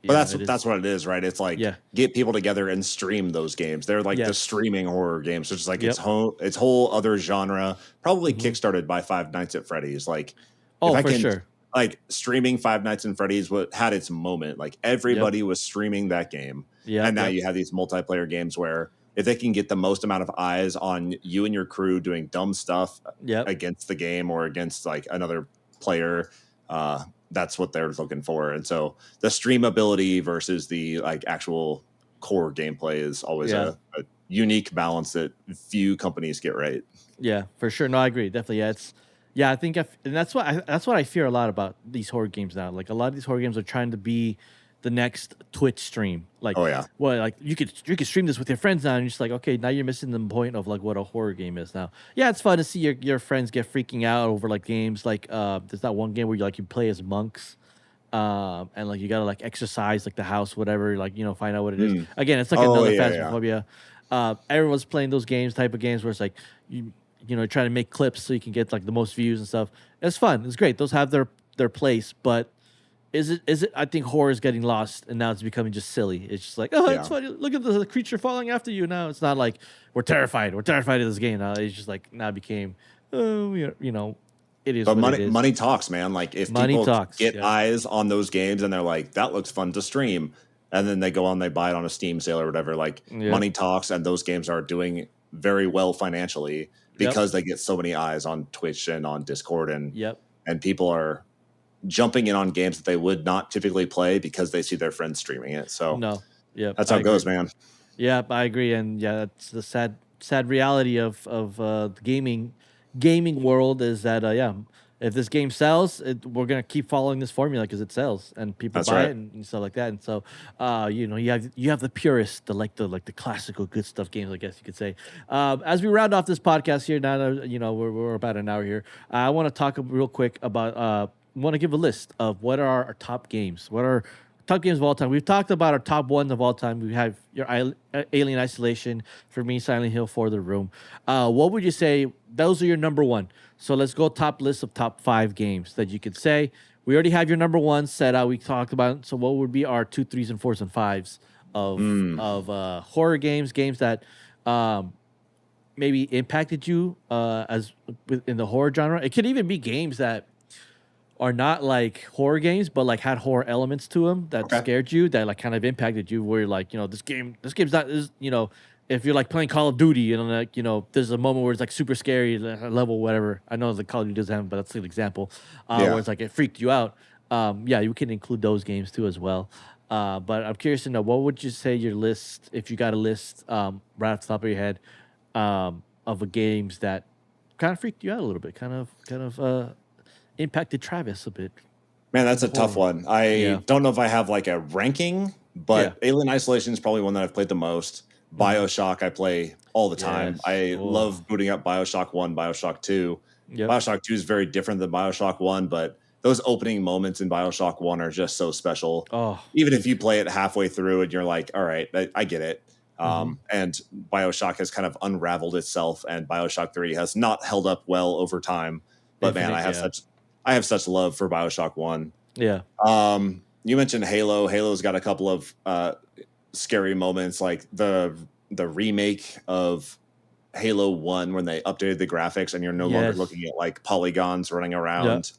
S2: But that's what it is, right? It's like get people together and stream those games. They're like the streaming horror games. It's just like its whole other genre, probably kickstarted by Five Nights at Freddy's. Like,
S1: for sure.
S2: Like streaming Five Nights at Freddy's had its moment. Like everybody was streaming that game.
S1: Yeah.
S2: And now you have these multiplayer games where if they can get the most amount of eyes on you and your crew doing dumb stuff against the game or against like another player, that's what they're looking for. And so the streamability versus the like actual core gameplay is always a unique balance that few companies get right.
S1: Yeah, for sure. No, I agree. Definitely. Yeah, I think, and that's what I fear a lot about these horror games now. Like a lot of these horror games are trying to be the next Twitch stream. Like, well, like you could stream this with your friends now, and you're just like, okay, now you're missing the point of like what a horror game is now. Yeah, it's fun to see your friends get freaking out over like games. Like, there's that one game where you play as monks, and like you gotta like exercise like the house, whatever. Like find out what it is. Again, it's like another Phasmophobia. Everyone's playing those type of games where it's like trying to make clips so you can get like the most views and stuff. It's fun. It's great. Those have their place, but is it? I think horror is getting lost, and now it's becoming just silly. It's just like, it's funny. Look at the creature falling after you. Now it's not like we're terrified. We're terrified of this game. Now it's just like now it became, it is.
S2: But
S1: what it is.
S2: money talks, man. Like if people get eyes on those games and they're like, that looks fun to stream, and then they go on, they buy it on a Steam sale or whatever. Like money talks, and those games are doing very well financially because they get so many eyes on Twitch and on Discord, and people are jumping in on games that they would not typically play because they see their friends streaming it. So that's how it goes, man.
S1: Yeah, I agree, and that's the sad reality of the gaming world is that if this game sells, we're gonna keep following this formula because it sells and people
S2: That's
S1: buy
S2: right.
S1: it and stuff like that. And so, you have the purists, the classical good stuff games, I guess you could say. As we round off this podcast here, now that, we're about an hour here. I want to talk real quick about. Want to give a list of what are our top games. What are top games of all time? We've talked about our top ones of all time. We have your Alien Isolation, for me, Silent Hill, For the Room. What would you say? Those are your number one. So let's go top list of top 5 games that you could say. We already have your number one set out. We talked about it. So what would be our 2, 3s, and 4s and 5s of horror games that maybe impacted you in the horror genre? It could even be games that are not like horror games, but like had horror elements to them that
S2: Okay.
S1: scared you, that like kind of impacted you. Where you're like, this game's not, if you're like playing Call of Duty and like, there's a moment where it's like super scary level, whatever. I know the Call of Duty doesn't have, but that's an example
S2: Yeah.
S1: where it's like it freaked you out. Yeah, you can include those games too as well. But I'm curious to know, what would you say your list, if you got a list right off the top of your head, of games that kind of freaked you out a little bit, kind of impacted Travis a bit.
S2: Man, that's a tough one. I don't know if I have like a ranking, but Alien Isolation is probably one that I've played the most. BioShock, I play all the time.
S1: Yes.
S2: I love booting up BioShock 1, BioShock 2.
S1: Yep.
S2: BioShock 2 is very different than BioShock 1, but those opening moments in BioShock 1 are just so special.
S1: Oh,
S2: Even if you play it halfway through and you're like, all right, I get it. And BioShock has kind of unraveled itself, and BioShock 3 has not held up well over time. But man, I have such love for BioShock 1.
S1: Yeah.
S2: You mentioned Halo. Halo's got a couple of scary moments, like the remake of Halo 1 when they updated the graphics and you're no longer looking at like polygons running around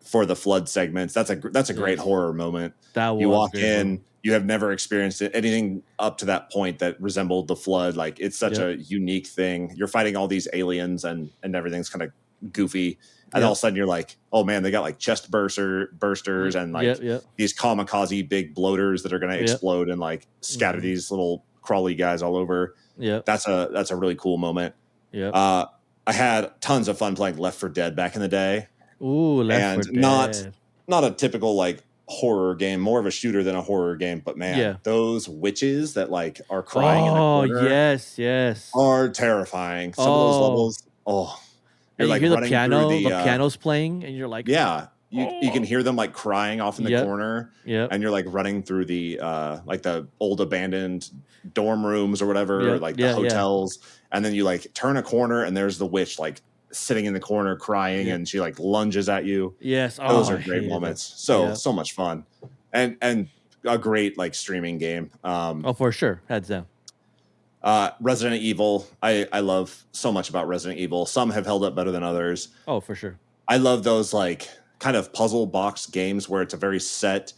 S2: for the flood segments. That's a great horror moment. You walk in, you have never experienced anything up to that point that resembled the flood. Like, it's such a unique thing. You're fighting all these aliens and everything's kind of goofy. And all of a sudden you're like, oh man, they got like chest bursters and like these kamikaze big bloaters that are going to explode and like scatter these little crawly guys all over.
S1: Yeah.
S2: That's a really cool moment.
S1: Yeah.
S2: I had tons of fun playing Left 4 Dead back in the day.
S1: Ooh, Left 4 Dead.
S2: Not a typical like horror game, more of a shooter than a horror game, but man, those witches that like are crying in the corner
S1: yes
S2: are terrifying. Some of those levels,
S1: you're like
S2: hear
S1: running the piano's playing, and you're like,
S2: you can hear them like crying off in the corner, and you're like running through the like the old abandoned dorm rooms or whatever, like the hotels, and then you like turn a corner and there's the witch like sitting in the corner crying, and she like lunges at you.
S1: Yes,
S2: those are great moments. So much fun, and a great like streaming game.
S1: For sure, heads down.
S2: Resident Evil, I love so much about Resident Evil. Some have held up better than others.
S1: Oh, for sure.
S2: I love those like kind of puzzle box games where it's a very set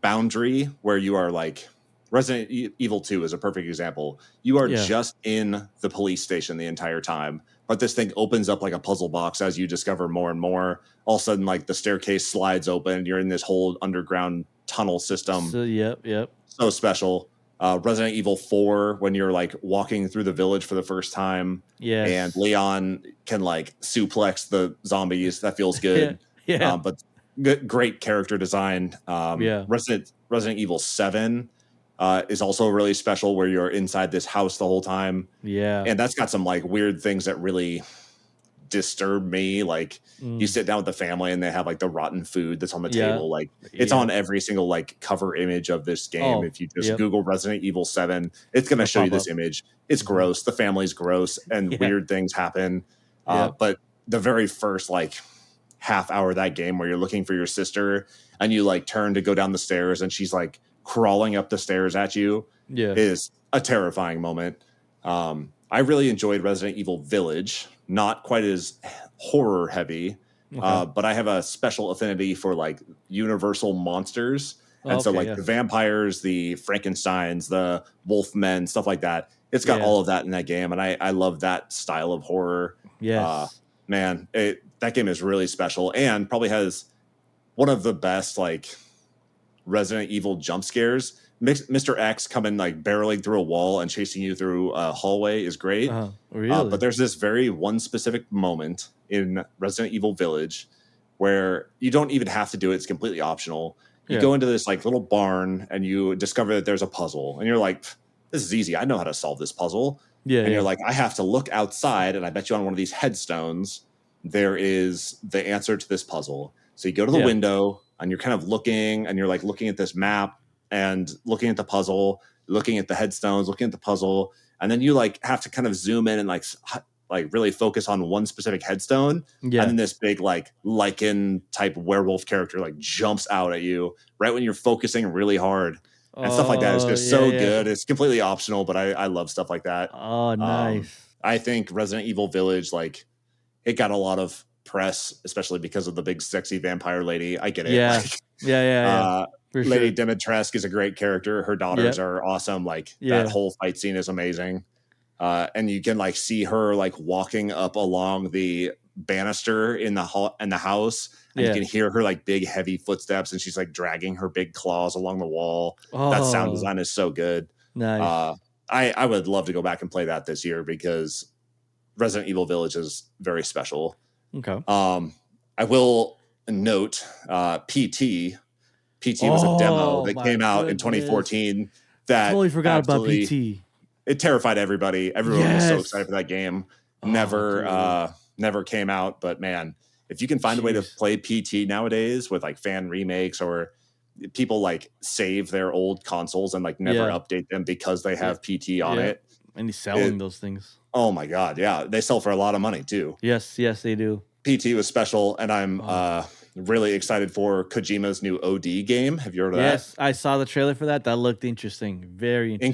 S2: boundary where you are like Resident Evil 2 is a perfect example. You are just in the police station the entire time, but this thing opens up like a puzzle box as you discover more and more. All of a sudden, like the staircase slides open. You're in this whole underground tunnel system. So special. Resident Evil 4, when you're like walking through the village for the first time, and Leon can like suplex the zombies. That feels good. But great character design. Resident Evil 7 is also really special, where you're inside this house the whole time. And that's got some like weird things that really disturb me. Like you sit down with the family and they have like the rotten food that's on the table. Like it's on every single like cover image of this game. If you just Google Resident Evil 7, it's going to show you this image. It's gross. The family's gross and weird things happen. But the very first like half hour of that game where you're looking for your sister and you like turn to go down the stairs and she's like crawling up the stairs at you is a terrifying moment. I really enjoyed Resident Evil Village. Not quite as horror heavy, but I have a special affinity for like universal monsters. And so like the vampires, the Frankensteins, the Wolfmen, stuff like that. It's got all of that in that game. And I love that style of horror. Man, that game is really special and probably has one of the best like Resident Evil jump scares Mr. X coming like barreling through a wall and chasing you through a hallway is great.
S1: Really?
S2: But there's this very one specific moment in Resident Evil Village where you don't even have to do it. It's completely optional. You go into this like little barn and you discover that there's a puzzle and you're like, this is easy. I know how to solve this puzzle. And you're like, I have to look outside and I bet you on one of these headstones, there is the answer to this puzzle. So you go to the window and you're kind of looking and you're like looking at this map and looking at the puzzle, looking at the headstones, looking at the puzzle. And then you like have to kind of zoom in and like really focus on one specific headstone. And then this big like lichen type werewolf character like jumps out at you right when you're focusing really hard. And stuff like that is just so good. It's completely optional, but I love stuff like that.
S1: Oh, nice.
S2: I think Resident Evil Village, like, it got a lot of press, especially because of the big sexy vampire lady. I get it.
S1: Yeah.
S2: Like,
S1: For
S2: Lady
S1: sure.
S2: Dimitrescu is a great character. Her daughters are awesome. Like that whole fight scene is amazing. And you can like see her like walking up along the banister in the house, and you can hear her like big heavy footsteps, and she's like dragging her big claws along the wall. That sound design is so good.
S1: Nice.
S2: I would love to go back and play that this year because Resident Evil Village is very special.
S1: Okay.
S2: I will note PT. PT was a demo that came out in 2014 that
S1: totally forgot about PT.
S2: It terrified everybody. Everyone was so excited for that game. Never came out, but man, if you can find a way to play PT nowadays with like fan remakes, or people like save their old consoles and like never update them because they have PT on it.
S1: And he's selling those things.
S2: Oh my God. Yeah. They sell for a lot of money too.
S1: Yes, they do.
S2: PT was special, and I'm really excited for Kojima's new OD game. Have you heard of that?
S1: Yes, I saw the trailer for that. That looked interesting. Very interesting.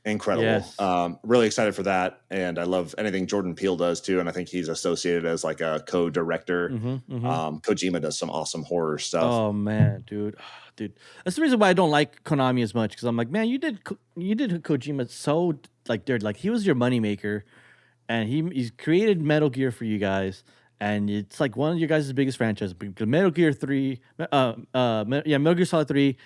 S2: Incredible.
S1: Yes.
S2: Really excited for that, and I love anything Jordan Peele does too, and I think he's associated as like a co-director. Kojima does some awesome horror stuff.
S1: Oh man, dude. That's the reason why I don't like Konami as much, because I'm like, man, you did Kojima so like dirty. Like he was your moneymaker, and he's created Metal Gear for you guys. And it's like one of your guys' biggest franchises. Metal Gear 3, Metal Gear Solid 3,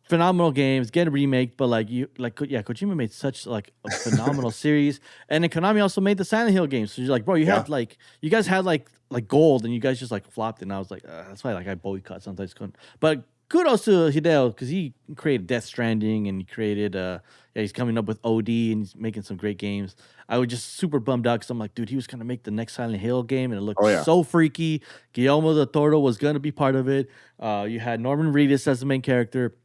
S1: phenomenal games, get a remake, but Kojima made such like a phenomenal series. And then Konami also made the Silent Hill games. So you're like, bro, you guys had like gold, and you guys just like flopped it. And I was like, that's why like I boycott sometimes. But kudos to Hideo, because he created Death Stranding, and he created he's coming up with OD, and he's making some great games. I was just super bummed out because I'm like, dude, he was gonna make the next Silent Hill game, and it looked so freaky. Guillermo del Toro was gonna be part of it. You had Norman Reedus as the main character.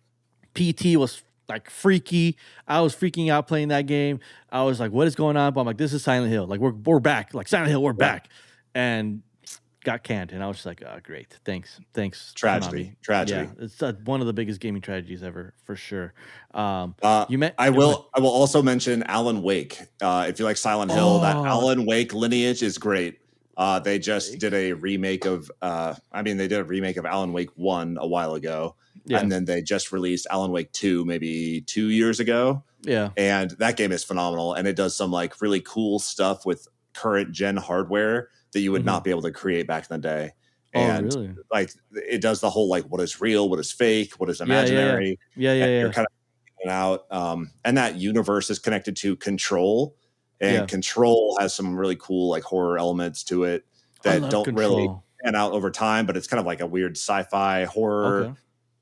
S1: PT was like freaky. I was freaking out playing that game. I was like, what is going on? But I'm like, this is Silent Hill. Like we're back. Like Silent Hill, we're back. And got canned, and I was just like, oh, great, thanks.
S2: Tragedy.
S1: Yeah, it's one of the biggest gaming tragedies ever, for sure.
S2: I will also mention Alan Wake. If you like Silent Hill, that Alan Wake lineage is great. They just did a remake of Alan Wake 1 a while ago, and then they just released Alan Wake 2 maybe 2 years ago.
S1: Yeah,
S2: and that game is phenomenal, and it does some like really cool stuff with current gen hardware that you would not be able to create back in the day. And
S1: really?
S2: Like it does the whole like what is real, what is fake, what is imaginary. You're kind of out. And that universe is connected to Control, and Control has some really cool like horror elements to it that don't really pan out over time, but it's kind of like a weird sci-fi horror. Okay.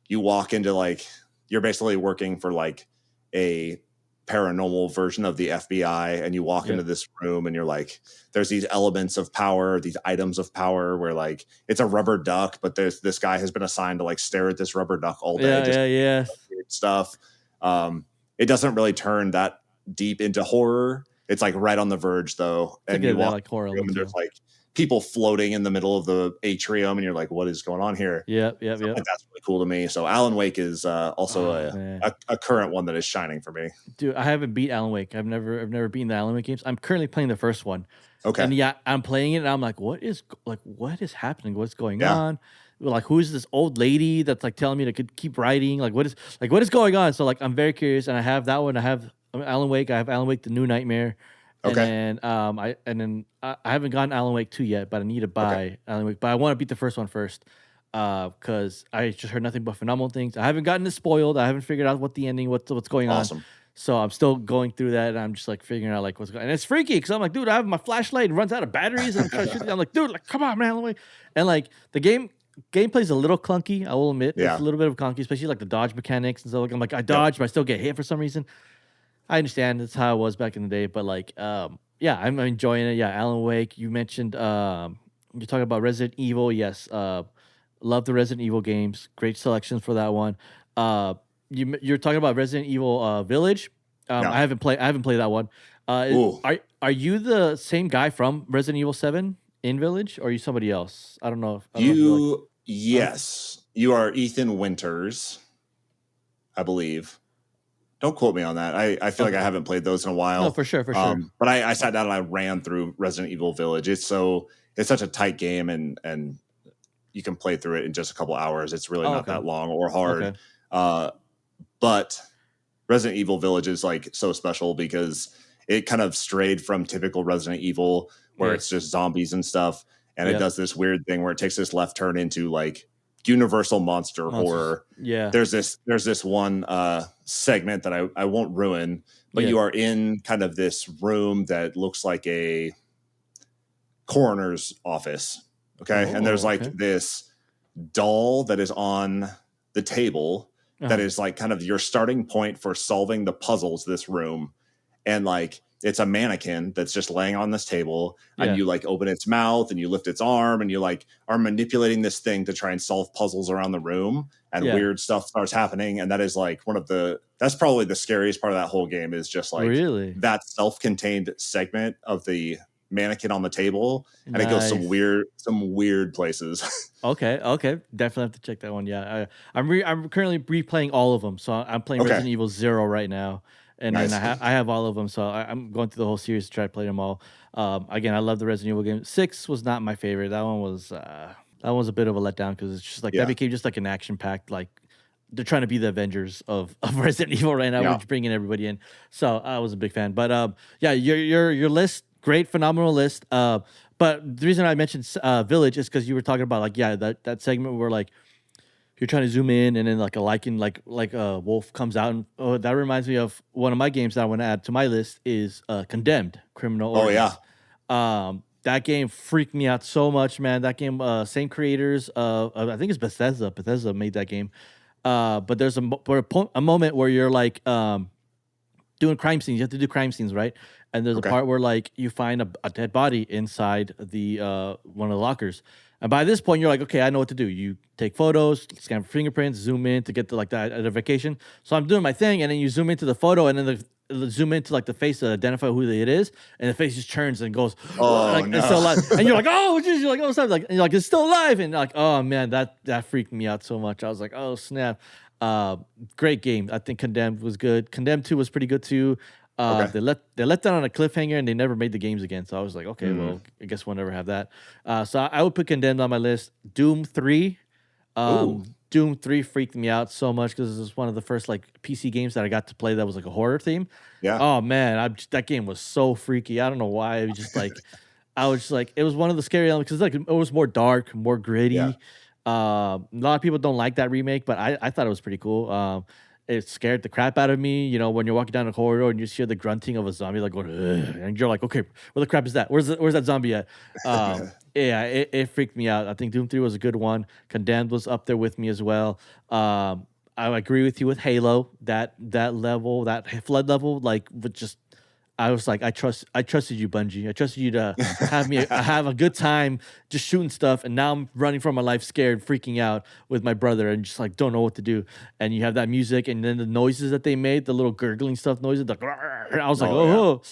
S2: You walk into like, you're basically working for like a paranormal version of the FBI, and you walk into this room, and you're like, there's these elements of power, these items of power, where like it's a rubber duck, but there's this guy has been assigned to like stare at this rubber duck all day. Weird stuff. It doesn't really turn that deep into horror. It's like right on the verge though. And you walk like horror room, and there's like people floating in the middle of the atrium, and you're like, what is going on here?
S1: Like
S2: that's really cool to me. So Alan Wake is also a current one that is shining for me.
S1: Dude, I haven't beat Alan Wake. I've never beaten the Alan Wake games. I'm currently playing the first one.
S2: Okay.
S1: And I'm playing it, and I'm like, what is happening? What's going on? Like, who's this old lady that's like telling me to keep writing? Like, what is going on? So like, I'm very curious, and I have that one. I have Alan Wake. I have Alan Wake: The New Nightmare.
S2: Okay.
S1: And I haven't gotten Alan Wake 2 yet, but I need to buy Alan Wake. But I want to beat the first one first. because I just heard nothing but phenomenal things. I haven't gotten it spoiled. I haven't figured out what the ending, what's going on.
S2: Awesome.
S1: So I'm still going through that, and I'm just like figuring out like what's going on. And it's freaky because I'm like, dude, I have my flashlight, it runs out of batteries, and I'm trying to shoot. I'm like, dude, like, come on, man. And like the gameplay's a little clunky. I will admit, it's
S2: Yeah.
S1: a little bit of clunky, especially like the dodge mechanics and stuff. Like I'm like, I dodge, but I still get hit for some reason. I understand that's how it was back in the day, but like, yeah, I'm enjoying it. Yeah, Alan Wake. You mentioned you're talking about Resident Evil. Yes, love the Resident Evil games. Great selections for that one. You're talking about Resident Evil Village.
S2: Yeah.
S1: I haven't played that one.
S2: Ooh.
S1: Are you the same guy from Resident Evil 7 in Village, or are you somebody else? I don't know. I don't know if you're like,
S2: Yes, you are Ethan Winters, I believe. Don't quote me on that. I feel like I haven't played those in a while.
S1: no, for sure, for sure.
S2: But I sat down and I ran through Resident Evil Village. It's such a tight game, and you can play through it in just a couple hours. It's really not that long or hard.
S1: Okay.
S2: But Resident Evil Village is like so special because it kind of strayed from typical Resident Evil where it's just zombies and stuff. And it does this weird thing where it takes this left turn into like universal monster horror.
S1: Yeah.
S2: There's this one segment that I won't ruin, but you are in kind of this room that looks like a coroner's office. Okay. And there's like this doll that is on the table that is like kind of your starting point for solving the puzzles this room. And like it's a mannequin that's just laying on this table, and you like open its mouth and you lift its arm and you like are manipulating this thing to try and solve puzzles around the room, and weird stuff starts happening. And that is like that's probably the scariest part of that whole game, is just like that self-contained segment of the mannequin on the table, and it goes some weird places.
S1: Okay, definitely have to check that one. Yeah, I'm currently replaying all of them, so I'm playing Resident Evil 0 right now, and then I have all of them, so I'm going through the whole series to try to play them all. Again, I love the Resident Evil game. 6 was not my favorite. That one was a bit of a letdown because it's just like that became just like an action packed, like they're trying to be the Avengers of Resident Evil right now. We're just bringing everybody in, so I was a big fan. But yeah, your list. Great, phenomenal list. But the reason I mentioned Village is because you were talking about like that segment where like you're trying to zoom in and then like a lichen like a wolf comes out, and that reminds me of one of my games that I want to add to my list is Condemned Criminal Origins. That game freaked me out so much, man. That game, same creators. I think it's Bethesda. Bethesda made that game. But there's a moment where you're like doing crime scenes. You have to do crime scenes, right? And there's a part where like you find a dead body inside the one of the lockers. And by this point, you're like, okay, I know what to do. You take photos, scan for fingerprints, zoom in to get to like the identification. So I'm doing my thing, and then you zoom into the photo, and then zoom into like the face to identify who it is, and the face just turns and goes,
S2: oh, no.
S1: It's still alive. And you're like, oh, geez. You're like, oh, something like, and you're like, it's still alive, and like, oh man, that freaked me out so much. I was like, oh snap. Great game. I think Condemned was good. Condemned 2 was pretty good too. They let that on a cliffhanger, and they never made the games again. So I was like, okay, well, I guess we'll never have that. So I would put Condemned on my list. Doom 3. Doom 3 freaked me out so much because it was one of the first like PC games that I got to play that was like a horror theme. Yeah. Oh man, that game was so freaky. I don't know why. It was just like I was just like, it was one of the scary elements because like it was more dark, more gritty. Yeah. A lot of people don't like that remake, but I thought it was pretty cool. It scared the crap out of me, you know, when you're walking down a corridor and you hear the grunting of a zombie, like going, ugh, and you're like, okay, where the crap is that? Where's that zombie at? Yeah, it freaked me out. I think Doom 3 was a good one. Condemned was up there with me as well. I agree with you with Halo. That level, that flood level, like, but just. I was like, I trusted you, Bungie. I trusted you to have a good time just shooting stuff. And now I'm running for my life, scared, freaking out with my brother, and just like don't know what to do. And you have that music, and then the noises that they made, the little gurgling stuff noises. I was like,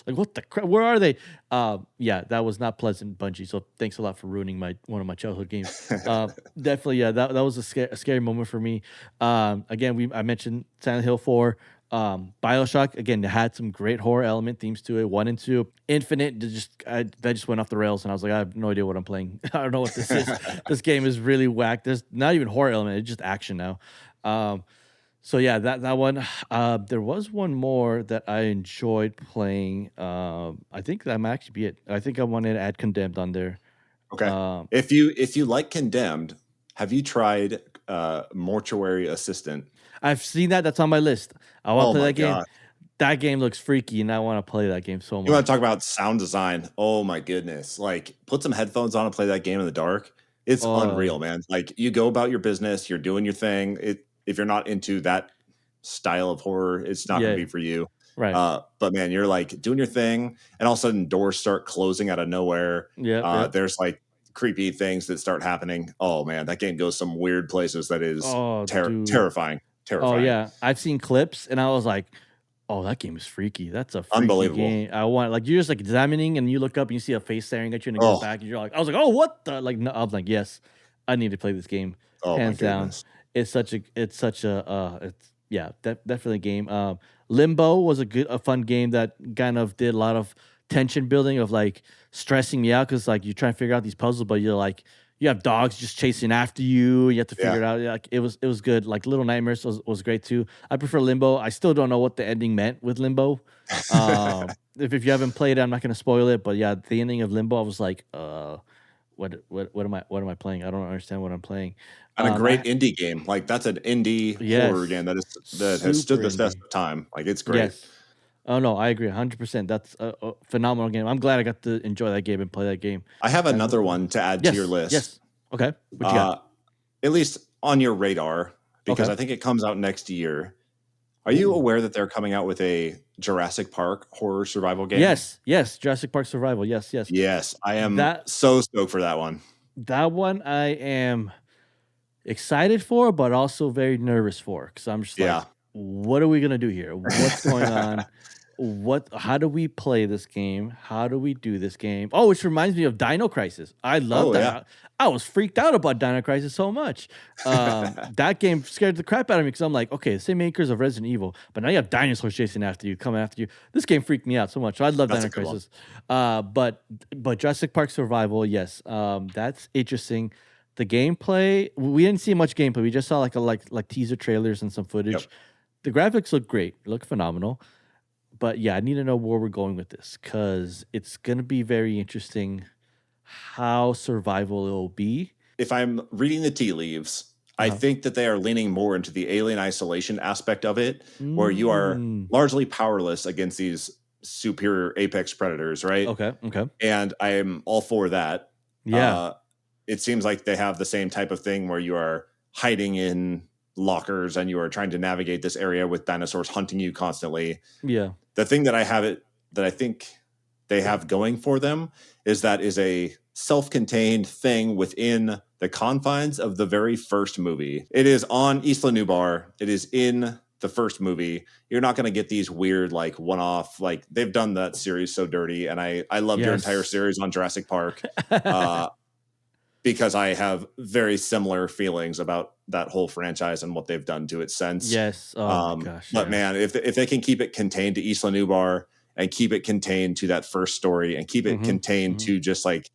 S1: like what the crap? Where are they? Yeah, that was not pleasant, Bungie. So thanks a lot for ruining one of my childhood games. Definitely, yeah, that was a scary moment for me. Again, I mentioned Silent Hill 4. BioShock, again, it had some great horror element themes to it. 1 and 2. Infinite, that just went off the rails, and I was like, I have no idea what I'm playing. I don't know what this is. This game is really whack. There's not even horror element; it's just action now. So yeah, that one. There was one more that I enjoyed playing. I think that might actually be it. I think I wanted to add Condemned on there.
S2: Okay. If you like Condemned, Have you tried Mortuary Assistant?
S1: I've seen that. That's on my list. I want
S2: Oh
S1: to play
S2: my
S1: that game.
S2: god.
S1: That game looks freaky, and I want to play that game so
S2: You want
S1: much.
S2: to talk about sound design? Oh my goodness. Like put some headphones on and play that game in the dark. It's
S1: Oh,
S2: unreal, man. Like you go about your business, you're doing your thing. If you're not into that style of horror, it's not going to
S1: yeah,
S2: be for you.
S1: right.
S2: But man, you're like doing your thing, and all of a sudden doors start closing out of nowhere.
S1: Yep, yep.
S2: There's like creepy things that start happening. Oh man, that game goes some weird places. That is
S1: Oh, dude.
S2: terrifying,
S1: Oh,
S2: terrifying,
S1: yeah. I've seen clips, and I was like, "Oh, that game is freaky. That's a freaky
S2: unbelievable.
S1: game." I want like you're just like examining, and you look up, and you see a face staring at you, and it goes
S2: Oh,
S1: back, and you're like, "I was like, oh, what the?" Like, no, I was like, "Yes, I need to play this game,
S2: oh my
S1: hands down."
S2: goodness.
S1: It's yeah, definitely a game. Limbo was a fun game that kind of did a lot of tension building of like stressing me out because like you're trying to figure out these puzzles, but you're like you have dogs just chasing after you. You have to figure
S2: Yeah.
S1: it out. Yeah, like it was good. Like Little Nightmares was great too. I prefer Limbo. I still don't know what the ending meant with Limbo. If you haven't played it, I'm not gonna spoil it. But yeah, the ending of Limbo, I was like, what am I playing? I don't understand what I'm playing.
S2: And a great
S1: I
S2: indie game. Like that's an indie horror game
S1: Yes,
S2: that has stood
S1: super
S2: the test
S1: indie.
S2: of time. Like it's great.
S1: Yes. Oh no, I agree 100%. That's a phenomenal game. I'm glad I got to enjoy that game and play that game.
S2: I have
S1: And
S2: another one to add to your
S1: yes,
S2: list.
S1: yes. Okay, what you got?
S2: Uh, at least on your radar, because
S1: Okay.
S2: I think it comes out next year. Are you
S1: Ooh.
S2: aware that they're coming out with a Jurassic Park horror survival game?
S1: Yes, yes. Jurassic Park Survival. Yes, yes.
S2: Yes, I am
S1: That
S2: so stoked for that one.
S1: that one I am excited for, but also very nervous for because I'm just
S2: Yeah.
S1: like, what are we gonna do here? What's going on? How do we play this game? How do we do this game? Oh, which reminds me of Dino Crisis. I love
S2: Oh yeah.
S1: that. I was freaked out about Dino Crisis so much. That game scared the crap out of me because I'm like, okay, the same makers of Resident Evil, but now you have dinosaurs chasing after you, coming after you. This game freaked me out so much. So I love
S2: That's a
S1: Dino
S2: good one.
S1: Crisis. But Jurassic Park Survival, yes, that's interesting. The gameplay, we didn't see much gameplay. We just saw like teaser trailers and some
S2: Yep.
S1: footage. The graphics look great, look phenomenal. But yeah, I need to know where we're going with this because it's gonna be very interesting how survival it will be.
S2: If I'm reading the tea leaves, I
S1: Uh-huh.
S2: think that they are leaning more into the alien isolation aspect of it, where you are
S1: Mm.
S2: largely powerless against these superior apex predators, right?
S1: Okay. Okay.
S2: And I am all for that.
S1: Yeah.
S2: Uh, it seems like they have the same type of thing where you are hiding in lockers and you are trying to navigate this area with dinosaurs hunting you constantly.
S1: Yeah.
S2: The thing that I think they have going for them is that is a self-contained thing within the confines of the very first movie. It is on Isla Nublar. It is in the first movie. You're not going to get these weird like one-off, like they've done that series so dirty, and I loved your entire
S1: Yes.
S2: series on Jurassic Park. Uh, because I have very similar feelings about that whole franchise and what they've done to it since.
S1: Yes. Oh my gosh.
S2: But
S1: Yeah.
S2: man, if they can keep it contained to Isla Nublar and keep it contained to that first story and keep it
S1: Mm-hmm.
S2: contained
S1: Mm-hmm.
S2: to just like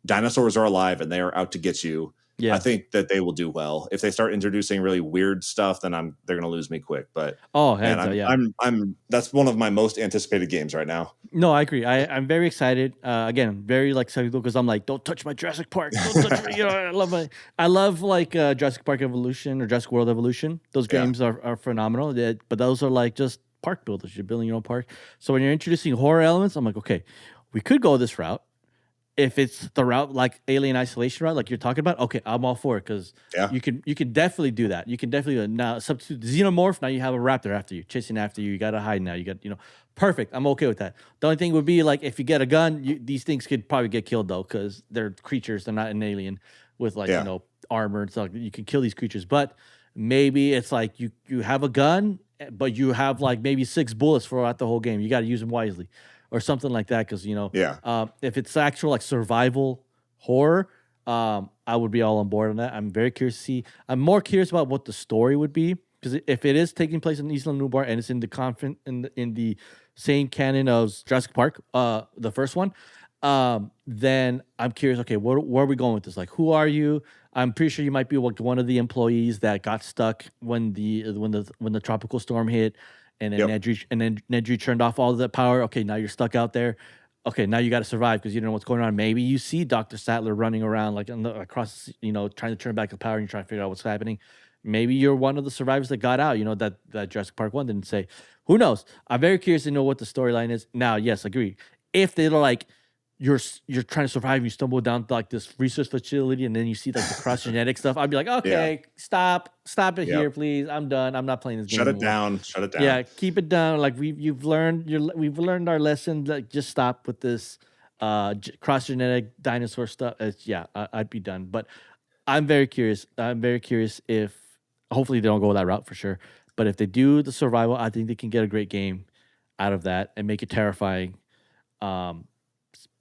S2: dinosaurs are alive and they are out to get you, I
S1: Yeah.
S2: think that they will do well. If they start introducing really weird stuff, then they're gonna lose me quick. But
S1: Oh,
S2: man,
S1: hands up. Yeah.
S2: I'm that's one of my most anticipated games right now.
S1: No, I agree. I'm very excited. Again, very like excited because I'm like, don't touch my Jurassic Park. Don't touch me. You know, I love like Jurassic Park Evolution or Jurassic World Evolution. Those
S2: Yeah.
S1: games are phenomenal. But those are like just park builders. You're building your own park. So when you're introducing horror elements, I'm like, okay, we could go this route. If it's the route like alien isolation route, like you're talking about, okay, I'm all for it because
S2: Yeah.
S1: you can definitely do that. You can definitely do it. Now substitute the xenomorph. Now you have a raptor after you, chasing after you. You gotta hide now. You got perfect. I'm okay with that. The only thing would be like if you get a gun, these things could probably get killed though because they're creatures. They're not an alien with like
S2: Yeah.
S1: armor and stuff. You can kill these creatures, but maybe it's like you have a gun, but you have like maybe 6 bullets throughout the whole game. You got to use them wisely or something like that because
S2: Yeah.
S1: if it's actual like survival horror, I would be all on board on that. I'm very curious to see. I'm more curious about what the story would be because if it is taking place in Isla Nublar and it's in the in the same canon of Jurassic Park, the first one, then I'm curious. Okay, where are we going with this? Like, who are you? I'm pretty sure you might be like one of the employees that got stuck when the tropical storm hit, and then
S2: Yep.
S1: Nedry turned off all of the power. Okay, now you're stuck out there. okay, now you got to survive because you don't know what's going on. Maybe you see Dr. Sattler running around like across, trying to turn back the power and you're trying to figure out what's happening. Maybe you're one of the survivors that got out, that Jurassic Park 1 didn't say. Who knows? I'm very curious to know what the storyline is. Now, yes, agree. If they're like, you're trying to survive, you stumble down to like this research facility, and then you see like the cross genetic stuff. I'd be like,
S2: Yeah.
S1: okay, stop it
S2: Yep.
S1: here, please. I'm done. I'm not playing this game
S2: Shut it
S1: anymore.
S2: down. Shut it down.
S1: Yeah, keep it down. Like we've learned our lesson. Like just stop with this cross genetic dinosaur stuff. I'd be done. But I'm very curious. I'm very curious if hopefully they don't go that route for sure. But if they do the survival, I think they can get a great game out of that and make it terrifying.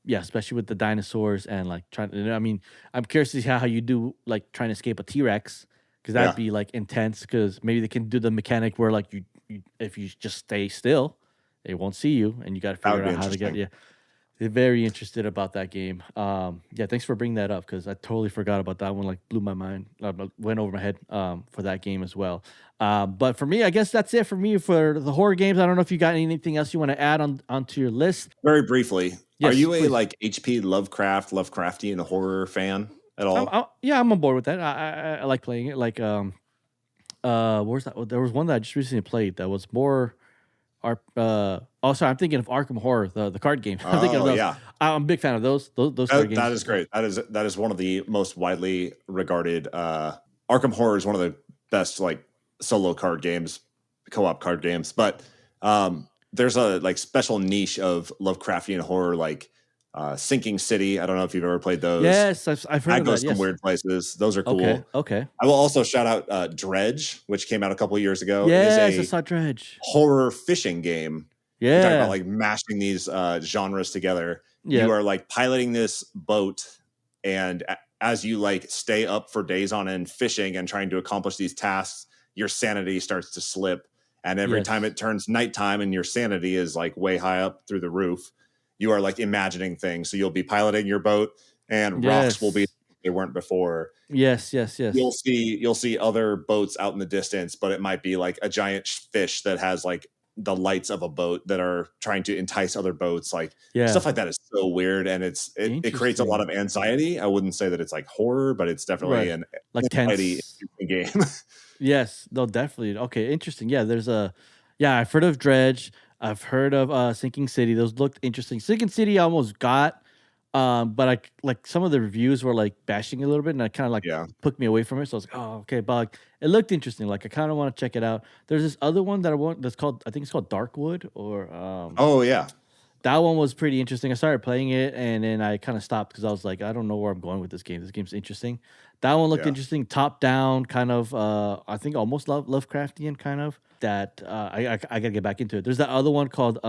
S1: Yeah, especially with the dinosaurs and like trying. I mean, I'm curious to see how you do like trying to escape a T-Rex because that'd be like intense. Because maybe they can do the mechanic where like you if you just stay still, they won't see you, and you got to figure out how to get. Yeah, they're very interested about that game. Yeah, thanks for bringing that up because I totally forgot about that one. Like blew my mind, went over my head. For that game as well. But for me, I guess that's it for me for the horror games. I don't know if you got anything else you want to add onto your list.
S2: Very briefly,
S1: Yes,
S2: are you
S1: please.
S2: a like HP Lovecraftian horror fan at all?
S1: Yeah, I'm on board with that. I like playing it. Like where's that? There was one that I just recently played that was more. Sorry, I'm thinking of Arkham Horror, the card game. I'm thinking of those.
S2: Yeah.
S1: I'm a big fan of those card games.
S2: That is great. That is one of the most widely regarded. Arkham Horror is one of the best like solo card games, co-op card games. But there's a like special niche of Lovecraftian horror, like Sinking City. I don't know if you've ever played those.
S1: Yes, I've heard of that.
S2: Some weird places. Those are cool.
S1: Okay.
S2: I will also shout out Dredge, which came out a couple of years ago.
S1: Yes,
S2: it is
S1: I saw Dredge.
S2: Horror fishing game.
S1: Yeah,
S2: we're talking about like mashing these genres together. Yeah. You are like piloting this boat, and as you like stay up for days on end fishing and trying to accomplish these tasks, your sanity starts to slip. And every time it turns nighttime and your sanity is like way high up through the roof, you are like imagining things. So you'll be piloting your boat and rocks will be they weren't before.
S1: Yes.
S2: You'll see other boats out in the distance, but it might be like a giant fish that has like the lights of a boat that are trying to entice other boats. Like stuff like that is so weird, and it creates a lot of anxiety. I wouldn't say that it's like horror, but it's definitely an
S1: like tense
S2: game.
S1: Yes, no, definitely. Okay, interesting. Yeah, I've heard of Dredge. I've heard of Sinking City. Those looked interesting. Sinking City I almost got, but I like some of the reviews were like bashing a little bit, and I kind of like put me away from it. So I was like, oh, okay, but like, it looked interesting. Like I kind of want to check it out. There's this other one that I want that's called, I think it's called Darkwood or that one was pretty interesting. I started playing it and then I kind of stopped because I was like, I don't know where I'm going with this game. This game's interesting. That one looked interesting, top down, kind of. I think almost Lovecraftian, kind of. That I gotta get back into it. There's that other one called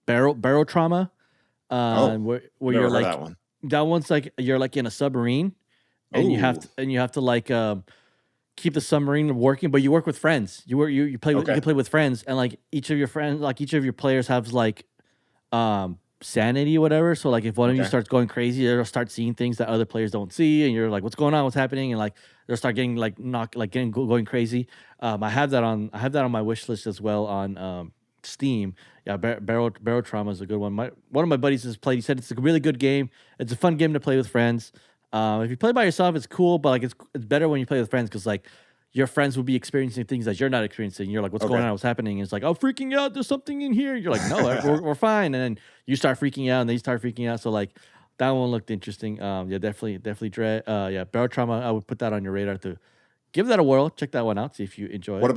S1: Barrel Trauma, where you're like that one's like you're like in a submarine, and you have to like keep the submarine working, but you work with friends. You play with friends, and like each of your players have like sanity or whatever. So like if one of you starts going crazy, they'll start seeing things that other players don't see, and you're like, what's going on? What's happening? And like they'll start getting like going crazy. I have that on my wish list as well on Steam. Yeah, Barrel Trauma is a good one. One of my buddies has played. He said it's a really good game. It's a fun game to play with friends. If you play by yourself, it's cool, but like it's better when you play with friends because like your friends will be experiencing things that you're not experiencing. You're like, what's going on? What's happening? And it's like, oh, freaking out. There's something in here. You're like, no, we're fine. And then you start freaking out, and then you start freaking out. So like that one looked interesting. Definitely Dread. Barrel Trauma. I would put that on your radar to give that a whirl. Check that one out. See if you enjoy it.
S2: What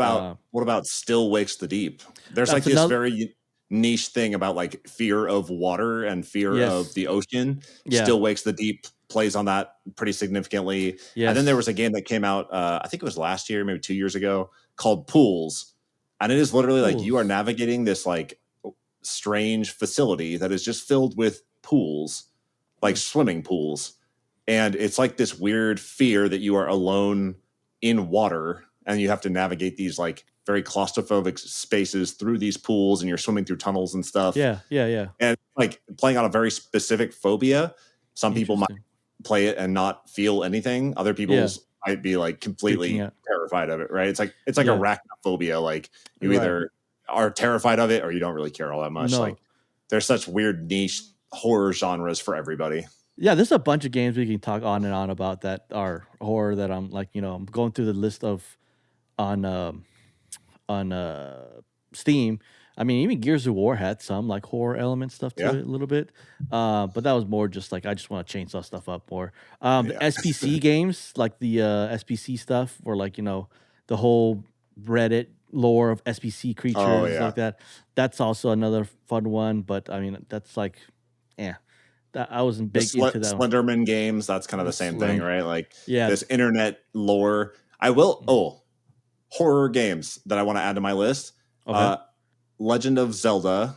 S2: about Still Wakes the Deep? There's like this very niche thing about like fear of water and fear of the ocean. Still Wakes the Deep plays on that pretty significantly. And then there was a game that came out, I think it was last year, maybe 2 years ago, called Pools. And it is literally like you are navigating this like strange facility that is just filled with pools, like swimming pools. And it's like this weird fear that you are alone in water and you have to navigate these like very claustrophobic spaces through these pools, and you're swimming through tunnels and stuff.
S1: Yeah.
S2: And like playing on a very specific phobia. Some people might play it and not feel anything. Other people might be like completely terrified of it, right? It's like arachnophobia. Like you either are terrified of it or you don't really care all that much. Like there's such weird niche horror genres for everybody.
S1: Yeah, there's a bunch of games we can talk on and on about that are horror that I'm like, I'm going through the list of on Steam. I mean, even Gears of War had some like horror element stuff to it a little bit. But that was more just like I just want to chainsaw stuff up more. The SPC games, like the SPC stuff, or like, the whole Reddit lore of SPC creatures like that. That's also another fun one. But I mean, that's like, yeah. I wasn't big into that.
S2: Slenderman games, that's kind of the same thing, right? Like this internet lore. I will horror games that I want to add to my list. Okay. Legend of Zelda,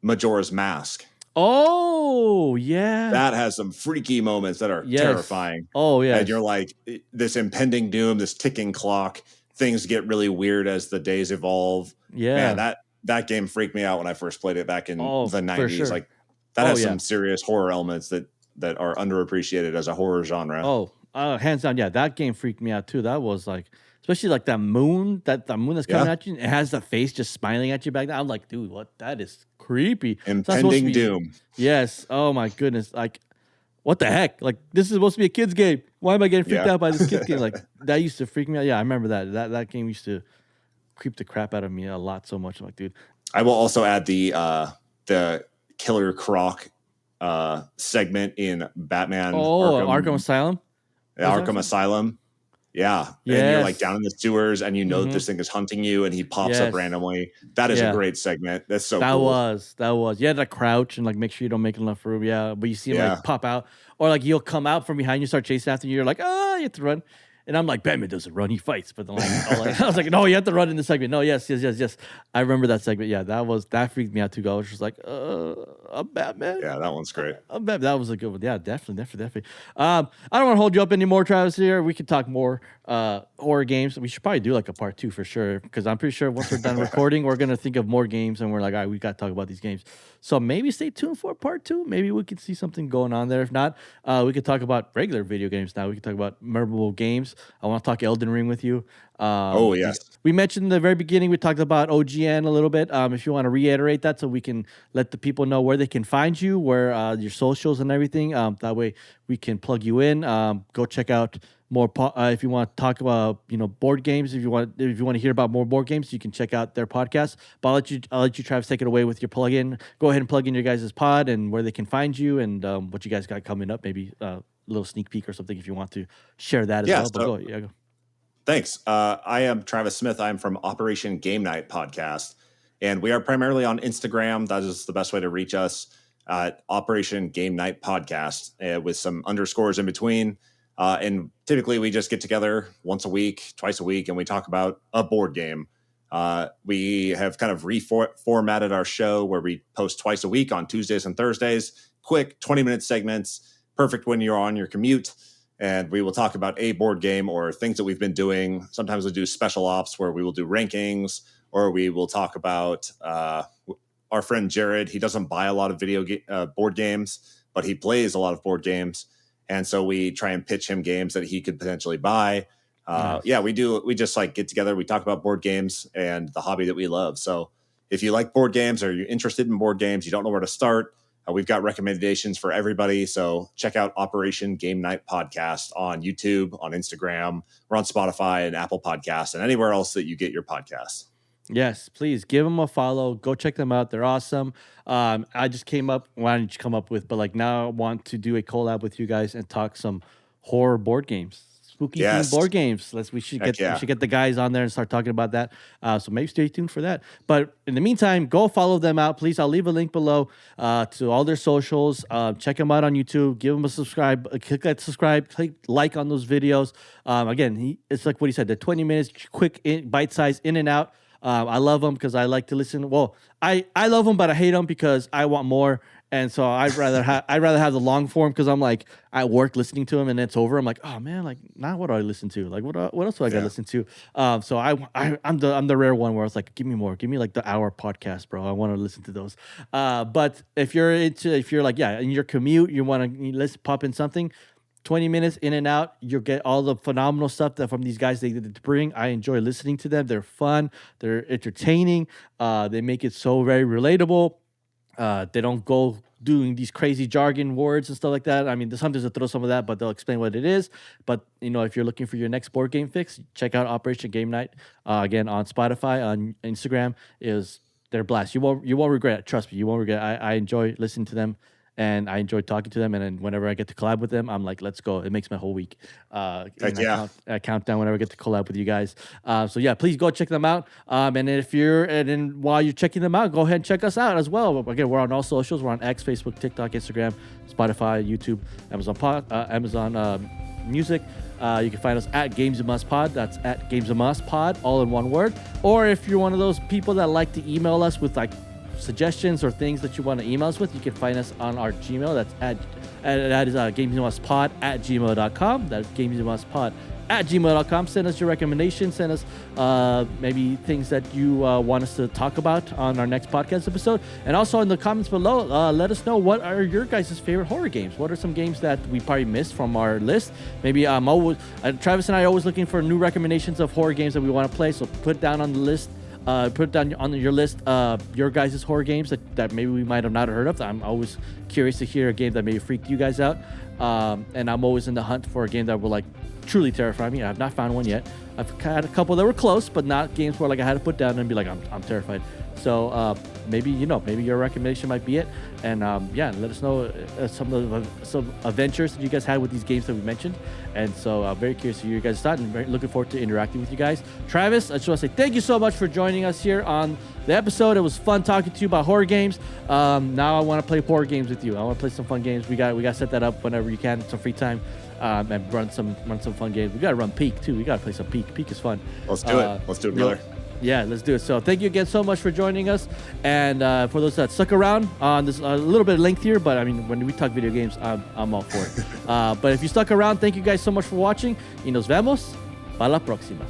S2: Majora's Mask.
S1: Oh, yeah.
S2: That has some freaky moments that are terrifying.
S1: Oh, yeah.
S2: And you're like, this impending doom, this ticking clock. Things get really weird as the days evolve. Yeah. Man, that game freaked me out when I first played it back in the 90s. Sure. Like, that has some serious horror elements that are underappreciated as a horror genre.
S1: Oh, hands down, yeah. That game freaked me out, too. That was like... Especially like that moon that's coming at you. It has the face just smiling at you back there. I'm like, dude, what? That is creepy.
S2: Impending doom.
S1: Yes. Oh my goodness. Like, what the heck? Like, this is supposed to be a kid's game. Why am I getting freaked out by this kid's game? Like, that used to freak me out. Yeah, I remember that. That game used to creep the crap out of me a lot so much. I'm like, dude.
S2: I will also add the Killer Croc segment in Batman.
S1: Arkham Asylum.
S2: Arkham Asylum. Yeah. Yes. And you're like down in the sewers and this thing is hunting you and he pops up randomly. That is a great segment. That's so cool.
S1: That was. You had to crouch and like make sure you don't make enough room. Yeah. But you see him like pop out or like he'll come out from behind you, start chasing after you. You're like, you have to run. And I'm like, Batman doesn't run, he fights. But then I was like, no, you have to run in the segment. No, yes. I remember that segment. Yeah, that freaked me out too. I was just like, I'm Batman.
S2: Yeah, that one's great.
S1: I'm Batman. That was a good one. Yeah, definitely. I don't want to hold you up anymore, Travis. Here, we could talk more horror games. We should probably do like a part 2 for sure, because I'm pretty sure once we're done recording, we're gonna think of more games, and we're like, all right, we got to talk about these games. So maybe stay tuned for part 2. Maybe we could see something going on there. If not, we could talk about regular video games now. We could talk about memorable games. I want to talk Elden Ring with you.
S2: Yes.
S1: We mentioned in the very beginning, we talked about OGN a little bit. If you want to reiterate that so we can let the people know where they can find you, where your socials and everything. That way we can plug you in. Go check out more if you want to talk about board games. If you want to hear about more board games, you can check out their podcast. But I'll let you Travis take it away with your plug-in. Go ahead and plug in your guys' pod and where they can find you and what you guys got coming up. Maybe a little sneak peek or something if you want to share that as well. But go.
S2: Thanks. I am Travis Smith. I'm from Operation Game Night podcast, and we are primarily on Instagram. That is the best way to reach us at Operation Game Night podcast with some underscores in between. And typically we just get together once a week, twice a week, and we talk about a board game. We have kind of reformatted our show where we post twice a week on Tuesdays and Thursdays, quick 20-minute segments, perfect when you're on your commute. And we will talk about a board game or things that we've been doing. Sometimes we'll do special ops where we will do rankings, or we will talk about our friend Jared. He doesn't buy a lot of board games, but he plays a lot of board games. And so we try and pitch him games that he could potentially buy. Nice. Yeah, we do. We just like get together. We talk about board games and the hobby that we love. So if you like board games or you're interested in board games, you don't know where to start, we've got recommendations for everybody. So check out Operation Game Night podcast on YouTube, on Instagram. We're on Spotify and Apple Podcasts and anywhere else that you get your podcasts.
S1: Yes, please give them a follow. Go check them out. They're awesome. I just came up. Why didn't you come up with? But like now, I want to do a collab with you guys and talk some horror board games, spooky themed board games. We should get the guys on there and start talking about that. So maybe stay tuned for that. But in the meantime, go follow them out, please. I'll leave a link below to all their socials. Check them out on YouTube. Give them a subscribe. Click that subscribe. Click like on those videos. Again, it's like what he said. The 20 minutes, quick, bite size, in and out. I love them because I like to listen. Well, I love them, but I hate them because I want more. And so I'd rather have the long form because I'm like at work listening to them and it's over. I'm like, oh man, like now what do I listen to? Like what else do I got to listen to? So I'm the rare one where it's like, give me more, give me like the hour podcast, bro. I want to listen to those. But if you're like, yeah, in your commute, you want to let's pop in something. 20 minutes in and out, you'll get all the phenomenal stuff that from these guys they bring. I enjoy listening to them. They're fun. They're entertaining. They make it so very relatable. They don't go doing these crazy jargon words and stuff like that. I mean, sometimes they'll throw some of that, but they'll explain what it is. But if you're looking for your next board game fix, check out Operation Game Night. Again, on Spotify, on Instagram, they're blast. You won't regret it. Trust me, you won't regret it. I enjoy listening to them. And I enjoy talking to them. And then whenever I get to collab with them, I'm like, let's go. It makes my whole week. I count down whenever I get to collab with you guys. So yeah, please go check them out. And then while you're checking them out, go ahead and check us out as well. Again, we're on all socials. We're on X, Facebook, TikTok, Instagram, Spotify, YouTube, Amazon Music. You can find us at Games and Must Pod. That's at Games and Must Pod, all in one word. Or if you're one of those people that like to email us with like suggestions or things that you want to email us with, you can find us on our Gmail. That's that is gamesandmustpod@gmail.com. That's gamesandmustpod@gmail.com. Send us your recommendations. Send us maybe things that you want us to talk about on our next podcast episode. And also in the comments below, let us know what are your guys' favorite horror games. What are some games that we probably missed from our list? Maybe Travis and I are always looking for new recommendations of horror games that we want to play. So put it down on the list. Put it down on your list, your guys' horror games that maybe we might have not heard of. I'm always curious to hear a game that maybe freaked you guys out. And I'm always in the hunt for a game that will like truly terrify me. I have not found one yet. I've had a couple that were close, but not games where like I had to put down and be like, I'm terrified. So maybe your recommendation might be it. And let us know some adventures that you guys had with these games that we mentioned. And so I'm very curious to hear you guys' thoughts and very looking forward to interacting with you guys. Travis, I just want to say thank you so much for joining us here on the episode. It was fun talking to you about horror games. Now I want to play horror games with you. I want to play some fun games. We got to set that up whenever you can, some free time. And run some fun games. We got to run Peak too. We got to play some Peak. Peak is fun.
S2: Let's do it. Let's do it, brother.
S1: Yeah, let's do it. So thank you again so much for joining us. And for those that stuck around on this a little bit of length here, but I mean, when we talk video games, I'm all for it. But if you stuck around, thank you guys so much for watching. Y nos vemos para la próxima.